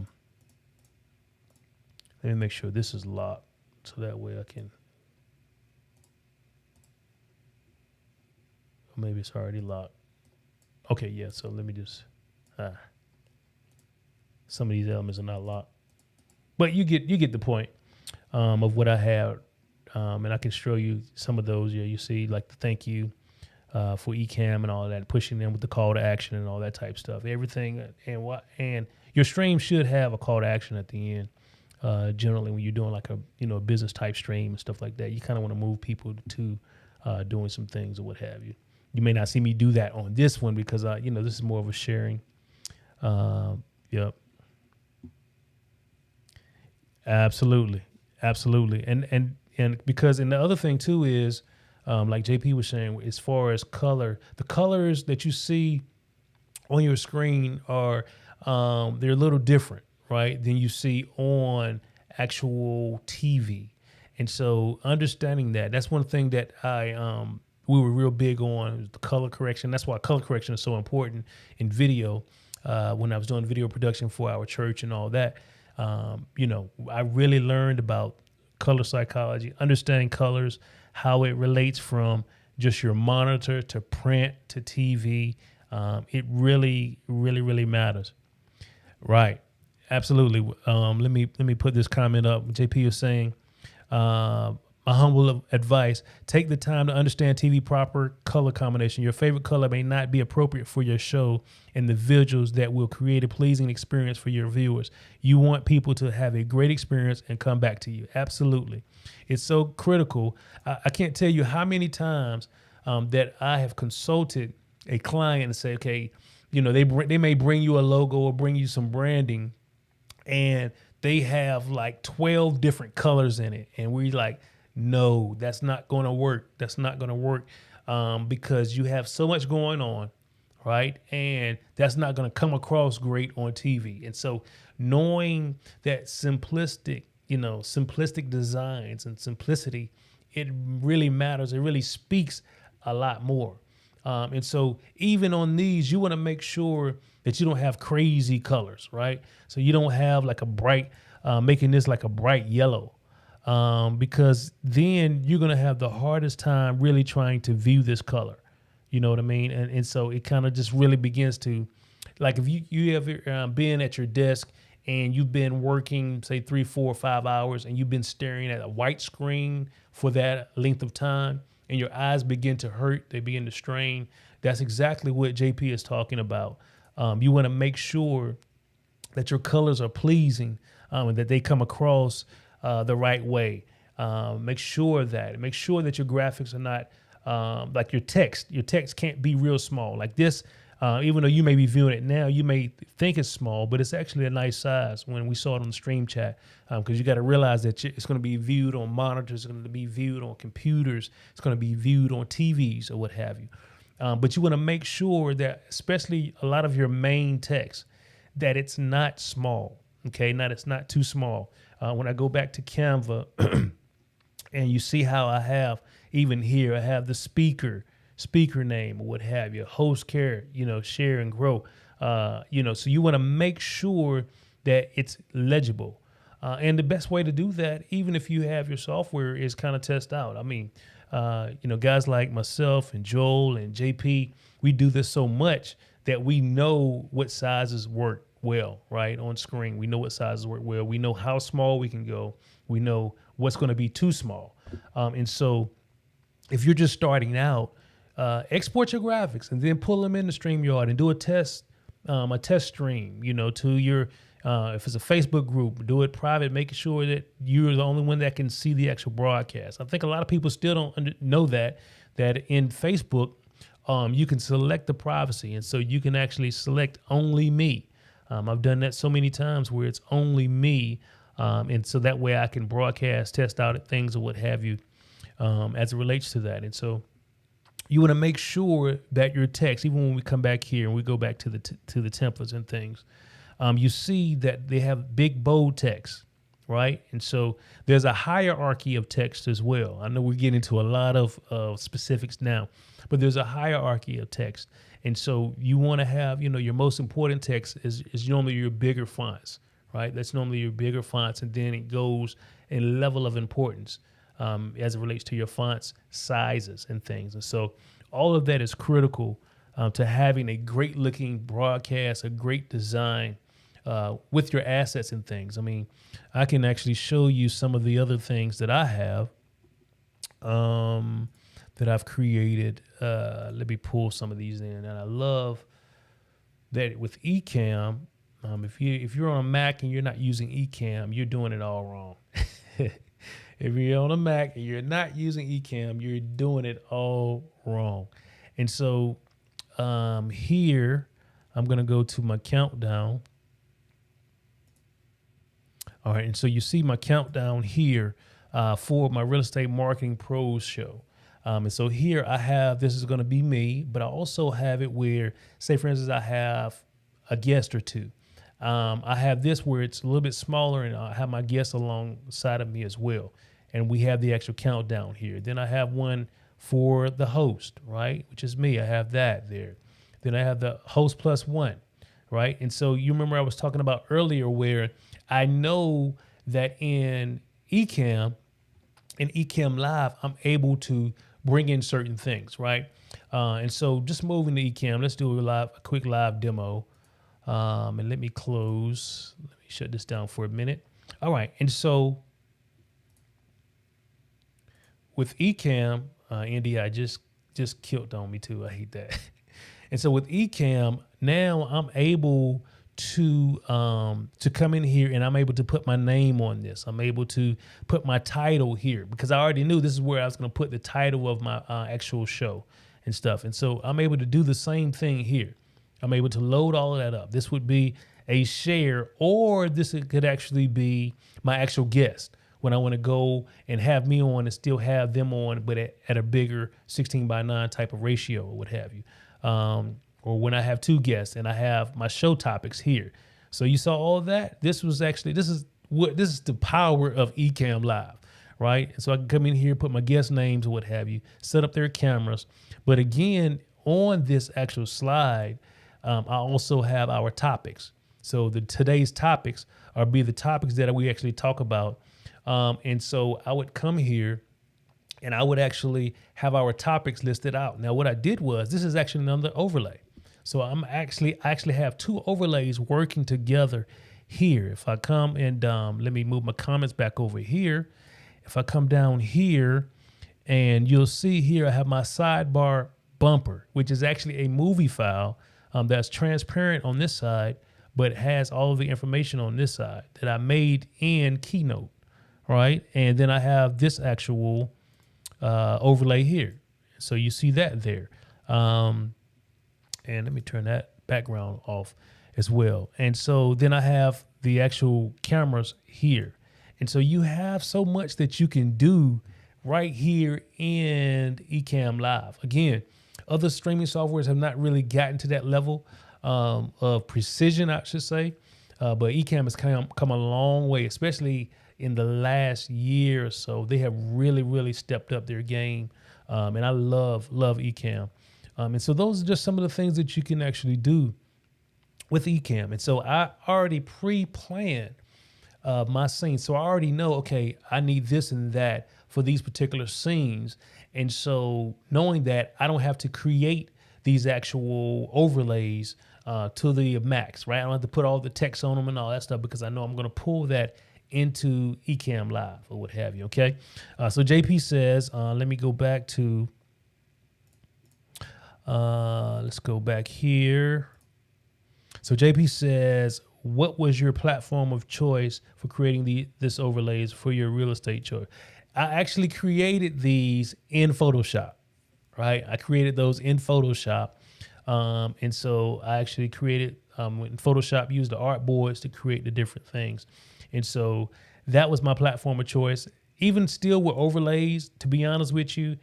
me make sure this is locked so that way I can Or maybe it's already locked. Okay, yeah. So let me just. Some of these elements are not locked, but you get the point of what I have, and I can show you some of those. Yeah, you see like the thank you for eCam and all that, pushing them with the call to action and all that type stuff. Everything and your stream should have a call to action at the end. Generally, when you're doing like a business type stream and stuff like that, you kind of want to move people to doing some things or what have you. You may not see me do that on this one because this is more of a sharing. Yep. Absolutely. And because and the other thing too is like JP was saying, as far as color, the colors that you see on your screen are they're a little different, right, than you see on actual TV. And so understanding that's one thing that we were real big on, the color correction. That's why color correction is so important in video. When I was doing video production for our church and all that, I really learned about color psychology, understanding colors, how it relates from just your monitor to print to TV. It really, really, really matters. Right. Absolutely. Let me put this comment up. JP is saying, my humble advice, take the time to understand TV proper color combination. Your favorite color may not be appropriate for your show and the visuals that will create a pleasing experience for your viewers. You want people to have a great experience and come back to you. Absolutely. It's so critical. I can't tell you how many times that I have consulted a client and say, okay, they may bring you a logo or bring you some branding and they have like 12 different colors in it. And we're like, no, that's not going to work. That's not going to work because you have so much going on, right? And that's not going to come across great on TV. And so knowing that simplistic designs and simplicity, it really matters. It really speaks a lot more. And so even on these, you want to make sure that you don't have crazy colors, right? So you don't have like a bright, making this like a bright yellow. Because then you're going to have the hardest time really trying to view this color. You know what I mean? And so it kind of just really begins to, like if you ever been at your desk and you've been working, say 3, 4, 5 hours, and you've been staring at a white screen for that length of time and your eyes begin to hurt, they begin to strain. That's exactly what JP is talking about. You want to make sure that your colors are pleasing and that they come across the right way. Make sure that your graphics are not like your text. Your text can't be real small like this. Even though you may be viewing it now, you may think it's small, but it's actually a nice size when we saw it on the stream chat. Because you got to realize that it's going to be viewed on monitors, it's going to be viewed on computers, it's going to be viewed on TVs or what have you. But you want to make sure that, especially a lot of your main text, that it's not small. Okay, it's not too small. When I go back to Canva and you see how I have, even here, I have the speaker name or what have you, host care, share and grow, so you want to make sure that it's legible. And the best way to do that, even if you have your software, is kind of test out. I mean, guys like myself and Joel and JP, we do this so much that we know what sizes work well, right, on screen. We know what sizes work well. We know how small we can go. We know what's going to be too small. And so if you're just starting out, export your graphics and then pull them in the StreamYard and do a test stream, to your, if it's a Facebook group, do it private, making sure that you're the only one that can see the actual broadcast. I think a lot of people still don't know that in Facebook, you can select the privacy. And so you can actually select only me. I've done that so many times where it's only me. And so that way I can broadcast, test out things or what have you, as it relates to that. And so you want to make sure that your text, even when we come back here and we go back to the templates and things, you see that they have big, bold text, right? And so there's a hierarchy of text as well. I know we're getting into a lot of specifics now, but there's a hierarchy of text. And so you want to have, your most important text is normally your bigger fonts, right? That's normally your bigger fonts. And then it goes in level of importance as it relates to your fonts, sizes and things. And so all of that is critical to having a great looking broadcast, a great design with your assets and things. I mean, I can actually show you some of the other things that I have that I've created. Let me pull some of these in. And I love that with Ecamm, if you're on a Mac and you're not using Ecamm, you're doing it all wrong. If you're on a Mac and you're not using Ecamm, you're doing it all wrong. And so here, I'm going to go to my countdown. All right, and so you see my countdown here for my Real Estate Marketing Pros show. And so here I have, this is going to be me, but I also have it where, say for instance, I have a guest or two. I have this where it's a little bit smaller and I have my guests alongside of me as well. And we have the actual countdown here. Then I have one for the host, right? Which is me. I have that there. Then I have the host plus one, right? And so you remember I was talking about earlier where I know that in Ecamm Live, I'm able to bring in certain things, right? And so just moving to Ecamm, let's do a quick live demo. And let me close. Let me shut this down for a minute. All right. And so with Ecamm, Andy, just killed on me too. I hate that. And so with Ecamm, now I'm able to come in here and I'm able to put my name on this. I'm able to put my title here because I already knew this is where I was going to put the title of my actual show and stuff. And so I'm able to do the same thing here. I'm able to load all of that up. This would be a share, or this could actually be my actual guest when I want to go and have me on and still have them on, but at a bigger 16:9 type of ratio or what have you. Or when I have two guests and I have my show topics here. So you saw all of that. This is the power of Ecamm Live, right? And so I can come in here, put my guest names or what have you, set up their cameras. But again, on this actual slide, I also have our topics. So today's topics be the topics that we actually talk about. And so I would come here and I would actually have our topics listed out. Now, what I did was, this is actually another overlay. So I actually have two overlays working together here. If I come and let me move my comments back over here. If I come down here, and you'll see here I have my sidebar bumper, which is actually a movie file that's transparent on this side, but has all of the information on this side that I made in Keynote, right? And then I have this actual overlay here. So you see that there. And let me turn that background off as well. And so then I have the actual cameras here. And so you have so much that you can do right here in Ecamm Live. Again, other streaming softwares have not really gotten to that level of precision, I should say. But Ecamm has come a long way, especially in the last year or so. They have really, really stepped up their game. And I love Ecamm. And so those are just some of the things that you can actually do with Ecamm. And so I already pre-planned my scenes. So I already know, okay, I need this and that for these particular scenes. And so knowing that, I don't have to create these actual overlays to the max, right? I don't have to put all the text on them and all that stuff because I know I'm going to pull that into Ecamm Live or what have you, okay? So JP says, let me go back to, let's go back here. So JP says, what was your platform of choice for creating this overlays for your real estate choice? I actually created these in Photoshop, right? I created those in Photoshop. And so I actually created, in Photoshop, used the artboards to create the different things. And so that was my platform of choice. Even still with overlays, to be honest with you,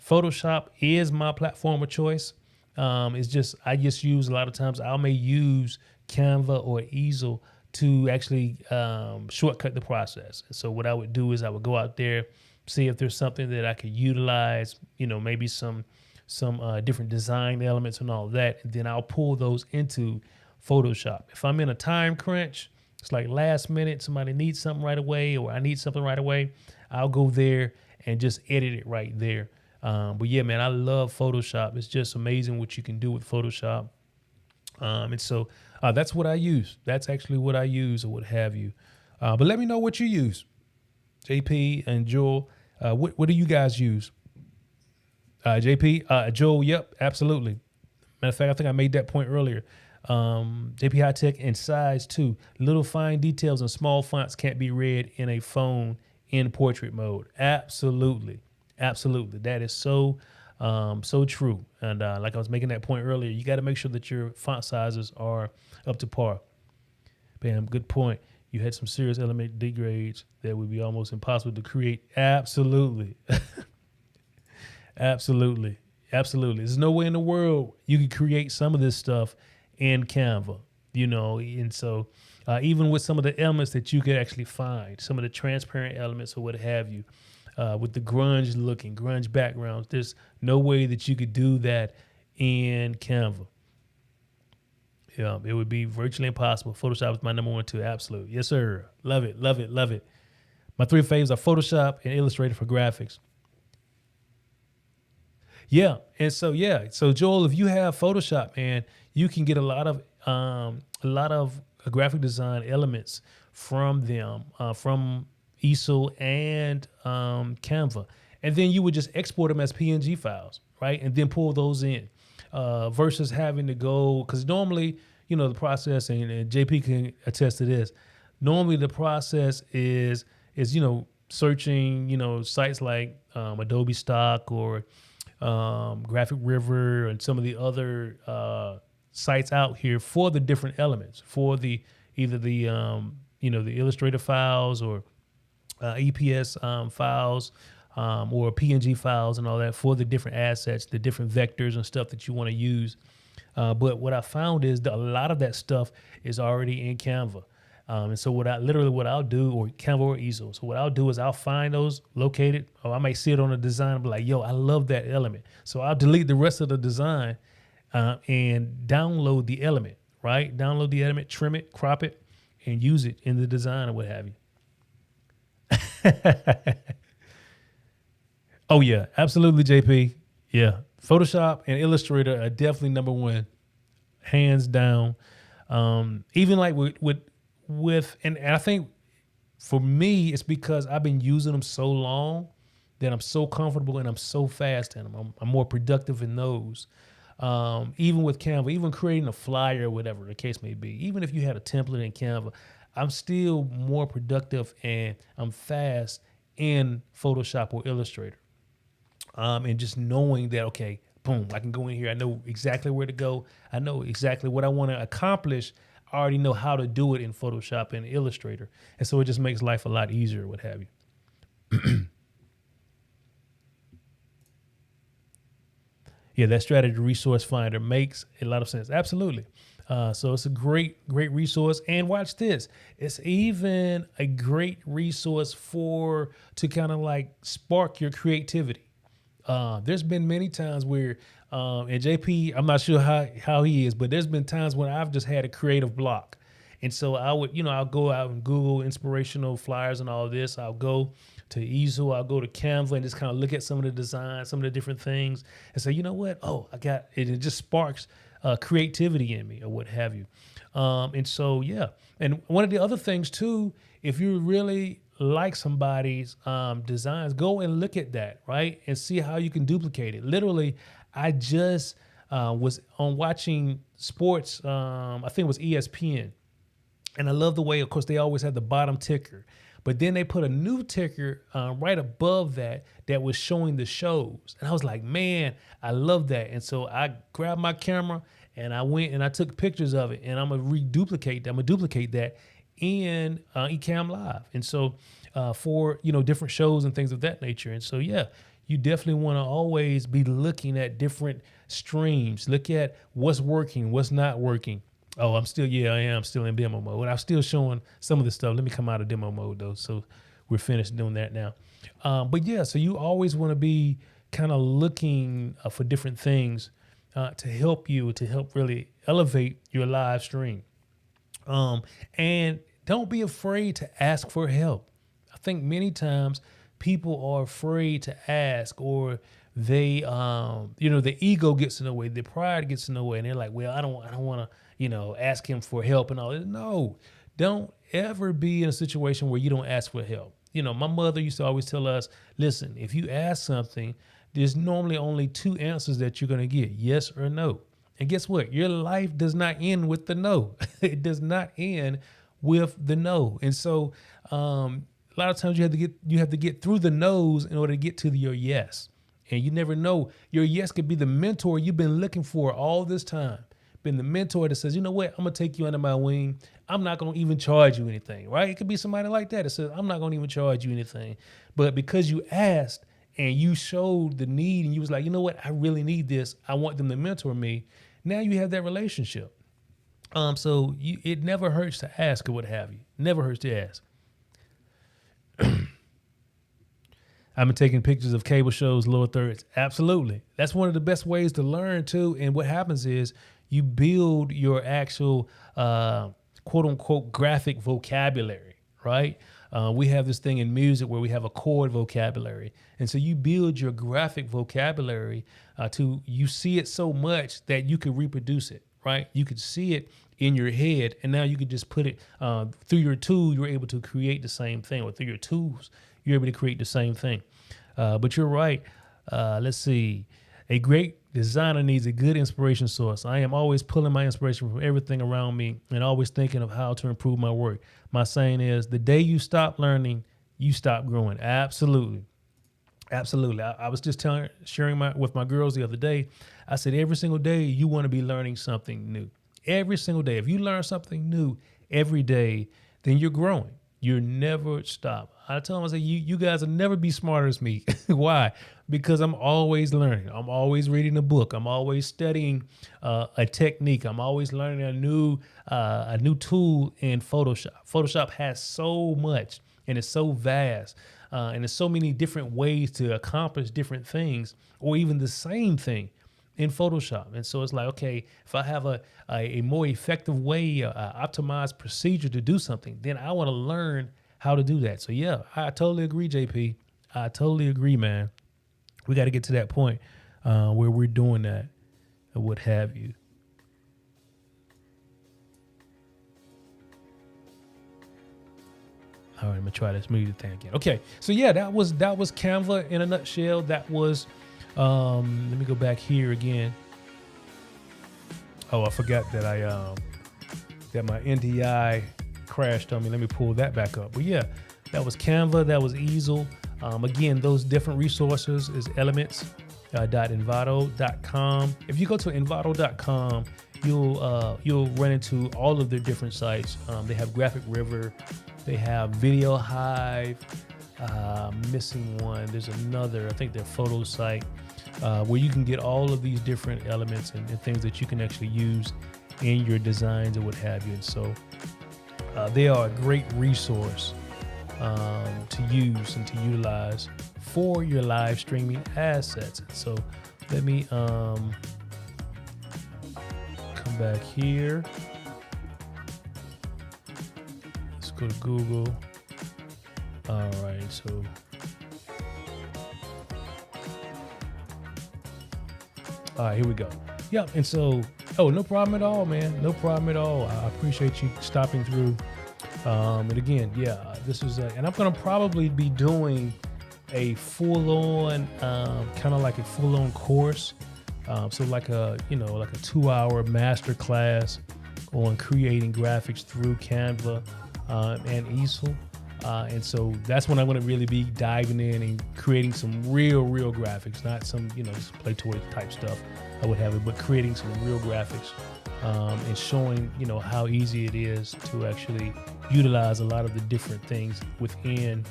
Photoshop is my platform of choice. It's just, I just use a lot of times, I may use Canva or Easel to actually shortcut the process. And so what I would do is I would go out there, see if there's something that I could utilize, maybe some different design elements and all that. And then I'll pull those into Photoshop. If I'm in a time crunch, it's like last minute, somebody needs something right away, or I need something right away, I'll go there and just edit it right there. But yeah, man, I love Photoshop. It's just amazing what you can do with Photoshop. And so that's what I use. That's actually what I use or what have you. But let me know what you use. JP and Joel, what do you guys use? JP, Joel, yep, absolutely. Matter of fact, I think I made that point earlier. JP High Tech and size too. Little fine details and small fonts can't be read in a phone in portrait mode. Absolutely. Absolutely. That is so true. And like I was making that point earlier, you got to make sure that your font sizes are up to par. Bam, good point. You had some serious element degrades that would be almost impossible to create. Absolutely. Absolutely. Absolutely. There's no way in the world you could create some of this stuff in Canva, and so even with some of the elements that you could actually find, some of the transparent elements or what have you, with the grunge backgrounds, there's no way that you could do that in Canva. Yeah, it would be virtually impossible. Photoshop is my number one too. Absolutely. Yes, sir. Love it. Love it. Love it. My three faves are Photoshop and Illustrator for graphics. Yeah. And so, So Joel, if you have Photoshop, man, you can get a lot of graphic design elements from them, from easel and Canva. And then you would just export them as PNG files, right? And then pull those in. Versus having to go, because normally, the process, and JP can attest to this, normally the process is searching, sites like Adobe Stock or Graphic River and some of the other sites out here for the different elements, for either the Illustrator files or EPS files, or PNG files and all that for the different assets, the different vectors and stuff that you want to use. But what I found is that a lot of that stuff is already in Canva. And so what I'll do, or Canva or easel. So what I'll do is I'll find those located, or I might see it on a design and be like, yo, I love that element. So I'll delete the rest of the design and download the element, right? Download the element, trim it, crop it, and use it in the design or what have you. Oh, yeah, absolutely, JP. Yeah, Photoshop and Illustrator are definitely number one, hands down. Even like with and I think for me, it's because I've been using them so long that I'm so comfortable and I'm so fast in them. I'm more productive in those. Even with Canva, even creating a flyer or whatever the case may be, even if you had a template in Canva, I'm still more productive and I'm fast in Photoshop or Illustrator. And just knowing that, okay, boom, I can go in here. I know exactly where to go. I know exactly what I want to accomplish. I already know how to do it in Photoshop and Illustrator. And so it just makes life a lot easier, what have you. Yeah, that strategy resource finder makes a lot of sense. Absolutely. So it's a great resource. And watch this. It's even a great resource to kind of like spark your creativity. There's been many times where, and JP, I'm not sure how he is, but there's been times when I've just had a creative block. And so I'll go out and Google inspirational flyers and all of this. I'll go to easel, I'll go to Canva and just kind of look at some of the designs, some of the different things and say, you know what? Oh, I got it. It just sparks creativity in me or what have you. And so, yeah. And one of the other things too, if you really like somebody's designs, go and look at that, right? And see how you can duplicate it. Literally, I just was on watching sports, I think it was ESPN. And I love the way, of course, they always have the bottom ticker. But then they put a new ticker right above that was showing the shows. And I was like, man, I love that. And so I grabbed my camera and I went and I took pictures of it. And I'm going to duplicate that in Ecamm Live. And so for, different shows and things of that nature. And so, yeah, you definitely want to always be looking at different streams. Look at what's working, what's not working. Oh, I am still in demo mode. I'm still showing some of the stuff. Let me come out of demo mode though. So we're finished doing that now. But yeah, so you always want to be kind of looking for different things to help really elevate your live stream. And don't be afraid to ask for help. I think many times people are afraid to ask, or they, the ego gets in the way, the pride gets in the way, and they're like, well, I don't want to, ask him for help and all that. No, don't ever be in a situation where you don't ask for help. My mother used to always tell us, listen, if you ask something, there's normally only two answers that you're going to get, yes or no. And guess what? Your life does not end with the no. It does not end with the no. And so a lot of times you have to get through the no's in order to get to your yes. And you never know. Your yes could be the mentor you've been looking for all this time. Been the mentor that says, you know what, I'm going to take you under my wing. I'm not going to even charge you anything, right? It could be somebody like that says, I'm not going to even charge you anything. But because you asked and you showed the need and you was like, you know what, I really need this. I want them to mentor me. Now you have that relationship. So it never hurts to ask or what have you. Never hurts to ask. I've been taking pictures of cable shows, lower thirds. Absolutely. That's one of the best ways to learn too. And what happens is you build your actual quote unquote graphic vocabulary, right? We have this thing in music where we have a chord vocabulary. And so you build your graphic vocabulary you see it so much that you can reproduce it, right? You could see it in your head, and now you could just put it through your tool. You're able to create the same thing, or through your tools, you're able to create the same thing. But you're right. Let's see. A great designer needs a good inspiration source. I am always pulling my inspiration from everything around me and always thinking of how to improve my work. My saying is, the day you stop learning, you stop growing. Absolutely. Absolutely. I was just sharing with my girls the other day. I said, every single day you want to be learning something new. Every single day. If you learn something new every day, then you're growing. You never stop. I tell them, I say, you guys will never be smarter as me. Why? Because I'm always learning. I'm always reading a book. I'm always studying a technique. I'm always learning a new tool in Photoshop. Photoshop has so much, and it's so vast. And there's so many different ways to accomplish different things, or even the same thing in Photoshop. And so it's like, okay, if I have a more effective way, optimized procedure to do something, then I want to learn how to do that. So yeah, I totally agree, JP. I totally agree, man. We got to get to that point where we're doing that or what have you. All right, I'm gonna try this music thing again. Okay, so yeah, that was Canva in a nutshell. That was, let me go back here again. Oh, I forgot that that my NDI crashed on me. Let me pull that back up. But yeah, that was Canva. That was Easel. Again, those different resources is elements.envato.com. If you go to envato.com, you'll run into all of their different sites. They have Graphic River. They have Video Hive, missing one. There's another, I think their photo site, where you can get all of these different elements and things that you can actually use in your designs or what have you. And so they are a great resource to use and to utilize for your live streaming assets. So let me come back here. Go to Google. All right, so all right, here we go. Yep, and so no problem at all, man. No problem at all. I appreciate you stopping through. And again, yeah, this is and I'm gonna probably be doing a full-on kind of like a full-on course. So like a 2-hour master class on creating graphics through Canva and Easel. And so that's when I'm going to really be diving in and creating some real graphics, not some, just play toy type stuff I would have it, but creating some real graphics and showing, how easy it is to actually utilize a lot of the different things within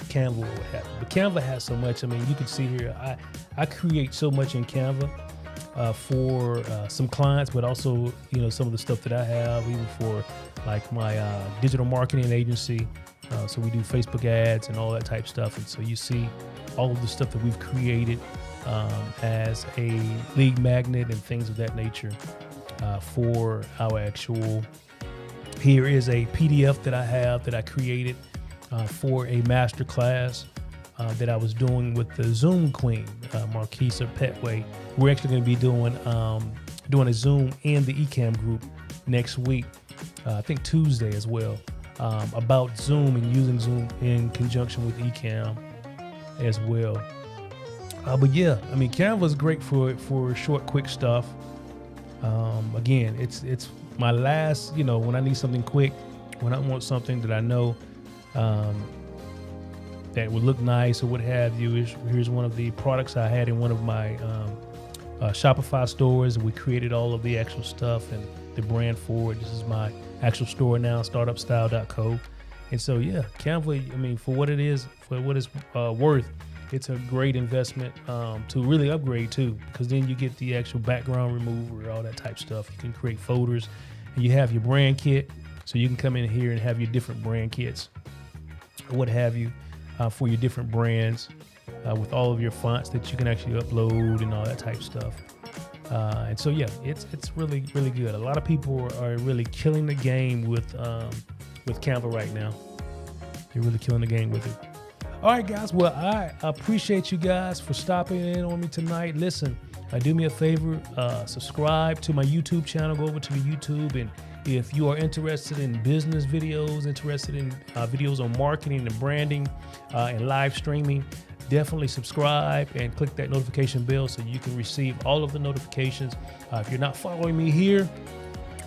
Canva or what have you. But Canva has so much. I mean, you can see here, I create so much in Canva for some clients, but also, some of the stuff that I have, even for like my digital marketing agency. So we do Facebook ads and all that type stuff. And so you see all of the stuff that we've created as a lead magnet and things of that nature for our actual. Here is a PDF that I have that I created for a master class that I was doing with the Zoom Queen, Marquisa Petway. We're actually going to be doing a Zoom in the Ecamm group next week, I think Tuesday as well, about Zoom and using Zoom in conjunction with Ecamm as well. But yeah, I mean, Canva is great for short, quick stuff. Again, it's my last, when I need something quick, when I want something that I know that would look nice or what have you. Here's one of the products I had in one of my Shopify stores, and we created all of the actual stuff and the brand for it. This is my actual store now, startupstyle.co. And so, yeah, Canva, I mean, for what it is, for what it's worth, it's a great investment to really upgrade too, because then you get the actual background remover, all that type stuff. You can create folders, and you have your brand kit, so you can come in here and have your different brand kits, or what have you, for your different brands, with all of your fonts that you can actually upload and all that type stuff. And so, yeah, it's really, really good. A lot of people are really killing the game with Canva right now. They're really killing the game with it. All right, guys. Well, I appreciate you guys for stopping in on me tonight. Listen, do me a favor, subscribe to my YouTube channel. Go over to the YouTube, and if you are interested in business videos, interested in videos on marketing and branding and live streaming, definitely subscribe and click that notification bell so you can receive all of the notifications. If you're not following me here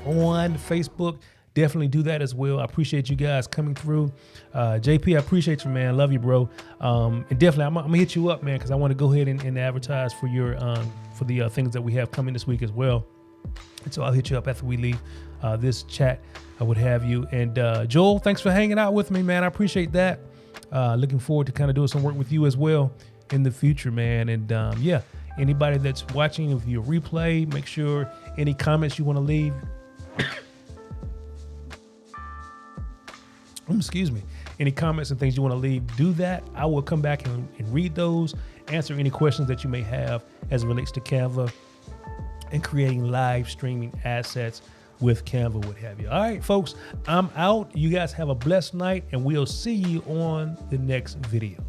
on Facebook, definitely do that as well. I appreciate you guys coming through. JP, I appreciate you, man. Love you, bro. And definitely, I'm gonna hit you up, man, because I want to go ahead and advertise for your for the things that we have coming this week as well. And so I'll hit you up after we leave this chat. I would have you. And Joel, thanks for hanging out with me, man. I appreciate that. Looking forward to kind of doing some work with you as well in the future, man. And yeah, anybody that's watching, if you replay, make sure any comments you want to leave. Excuse me. Any comments and things you want to leave, do that. I will come back and read those, answer any questions that you may have as it relates to Canva and creating live streaming assets with Canva, what have you. All right, folks, I'm out. You guys have a blessed night, and we'll see you on the next video.